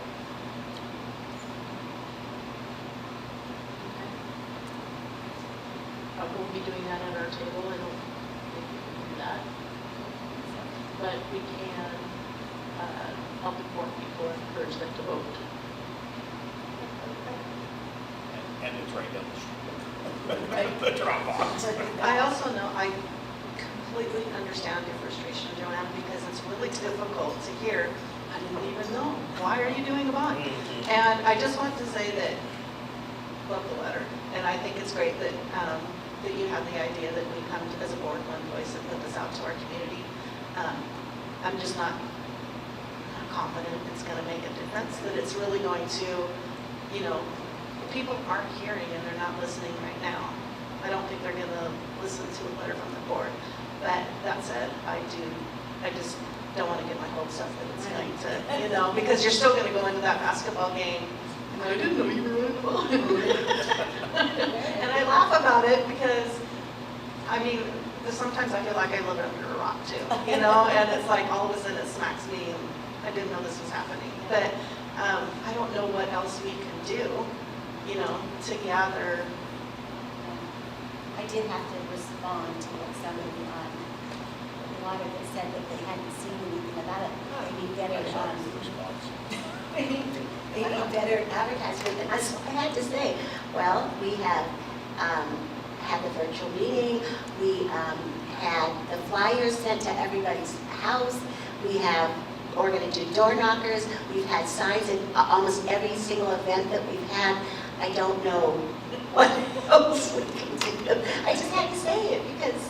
We'll be doing that at our table, I don't think we can do that. But we can help inform people and encourage them to vote. And it's right down the street. The drop box. I also know, I completely understand your frustration, Joanne, because it's really difficult to hear, I didn't even know, why are you doing a bond? And I just want to say that, love the letter, and I think it's great that, that you have the idea that we come as a board, one voice, and put this out to our community. I'm just not confident it's gonna make a difference, that it's really going to, you know, people aren't hearing and they're not listening right now. I don't think they're gonna listen to a letter from the board. But that said, I just don't wanna get my hopes up that it's going to, you know, because you're still gonna go into that basketball game. And I didn't know you were running the ball. And I laugh about it because, I mean, sometimes I feel like I live under a rock too, you know, and it's like all of a sudden it smacks me and I didn't know this was happening. But I don't know what else we can do, you know, to gather. I did have to respond to what somebody on water that said that they hadn't seen anything about it. Maybe better, maybe better advertisement. And that's what I had to say. Well, we have had the virtual meeting. We had the flyers sent to everybody's house. We're going to do door knockers. We've had signs at almost every single event that we've had. I don't know what else we can do. I just had to say it because,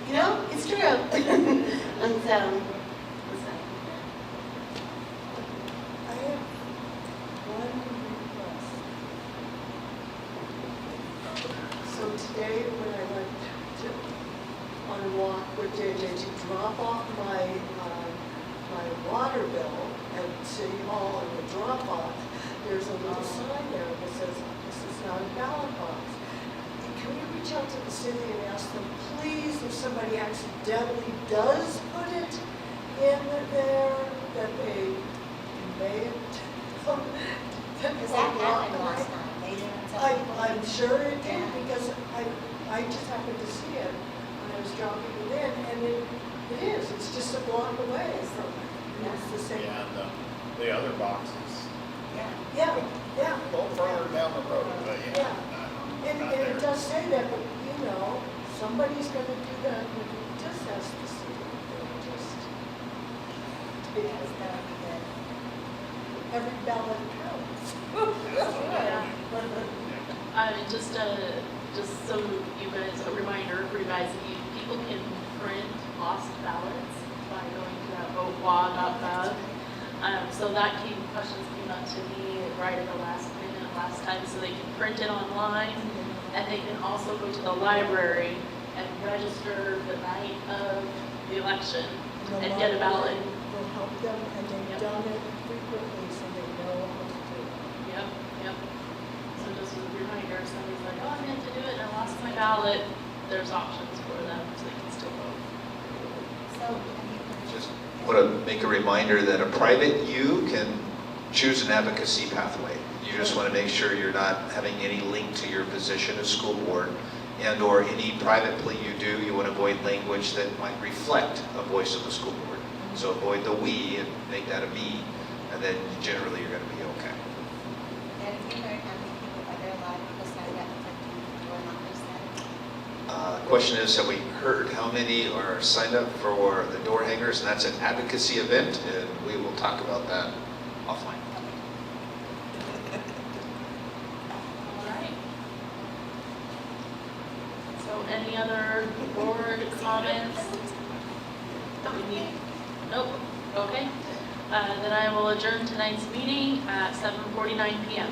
you know, it's true. And so, I have one request. So today, when I went on a walk with JJ to drop off my water bill at City Hall in the drop off, there's a little sign there that says, this is not a ballot box. Can we reach out to the city and ask them, please, if somebody accidentally does put it in there, that they convey it Because that happened last night. They didn't tell people. I'm sure it did, because I just happened to see it when I was dropping it in, and it is, it's just a block away from it. And it's the same. Yeah, and the other boxes, Yeah, yeah. a little further down the road, but Yeah. yeah. And it does say that, but somebody's gonna do that, but it just has to see it. Just, because every ballot counts. Just so you guys, a reminder for you guys, people can print lost ballots by going to that votewa.gov. So questions came up to me right at the last minute last time, so they can print it online, and they can also go to the library and register the night of the election and get a ballot. Will help them, and they've done it frequently, so they know how to do it. Yep. So just a reminder, if somebody's like, oh, I meant to do it and I lost my ballot, there's options for them, so they can still vote. Just want to make a reminder that a private you can choose an advocacy pathway. You just want to make sure you're not having any link to your position as school board, and or any private plea you do, you want to avoid language that might reflect a voice of the school board. So avoid the we and make that a me, and then generally you're going to be okay. And if you heard how many people are there live because I got or not this Question is, have we heard how many are signed up for the door hangers? And that's an advocacy event, and we will talk about that offline. All right. So any other board comments that we need? Nope. Okay. Then I will adjourn tonight's meeting at 7:49 p.m.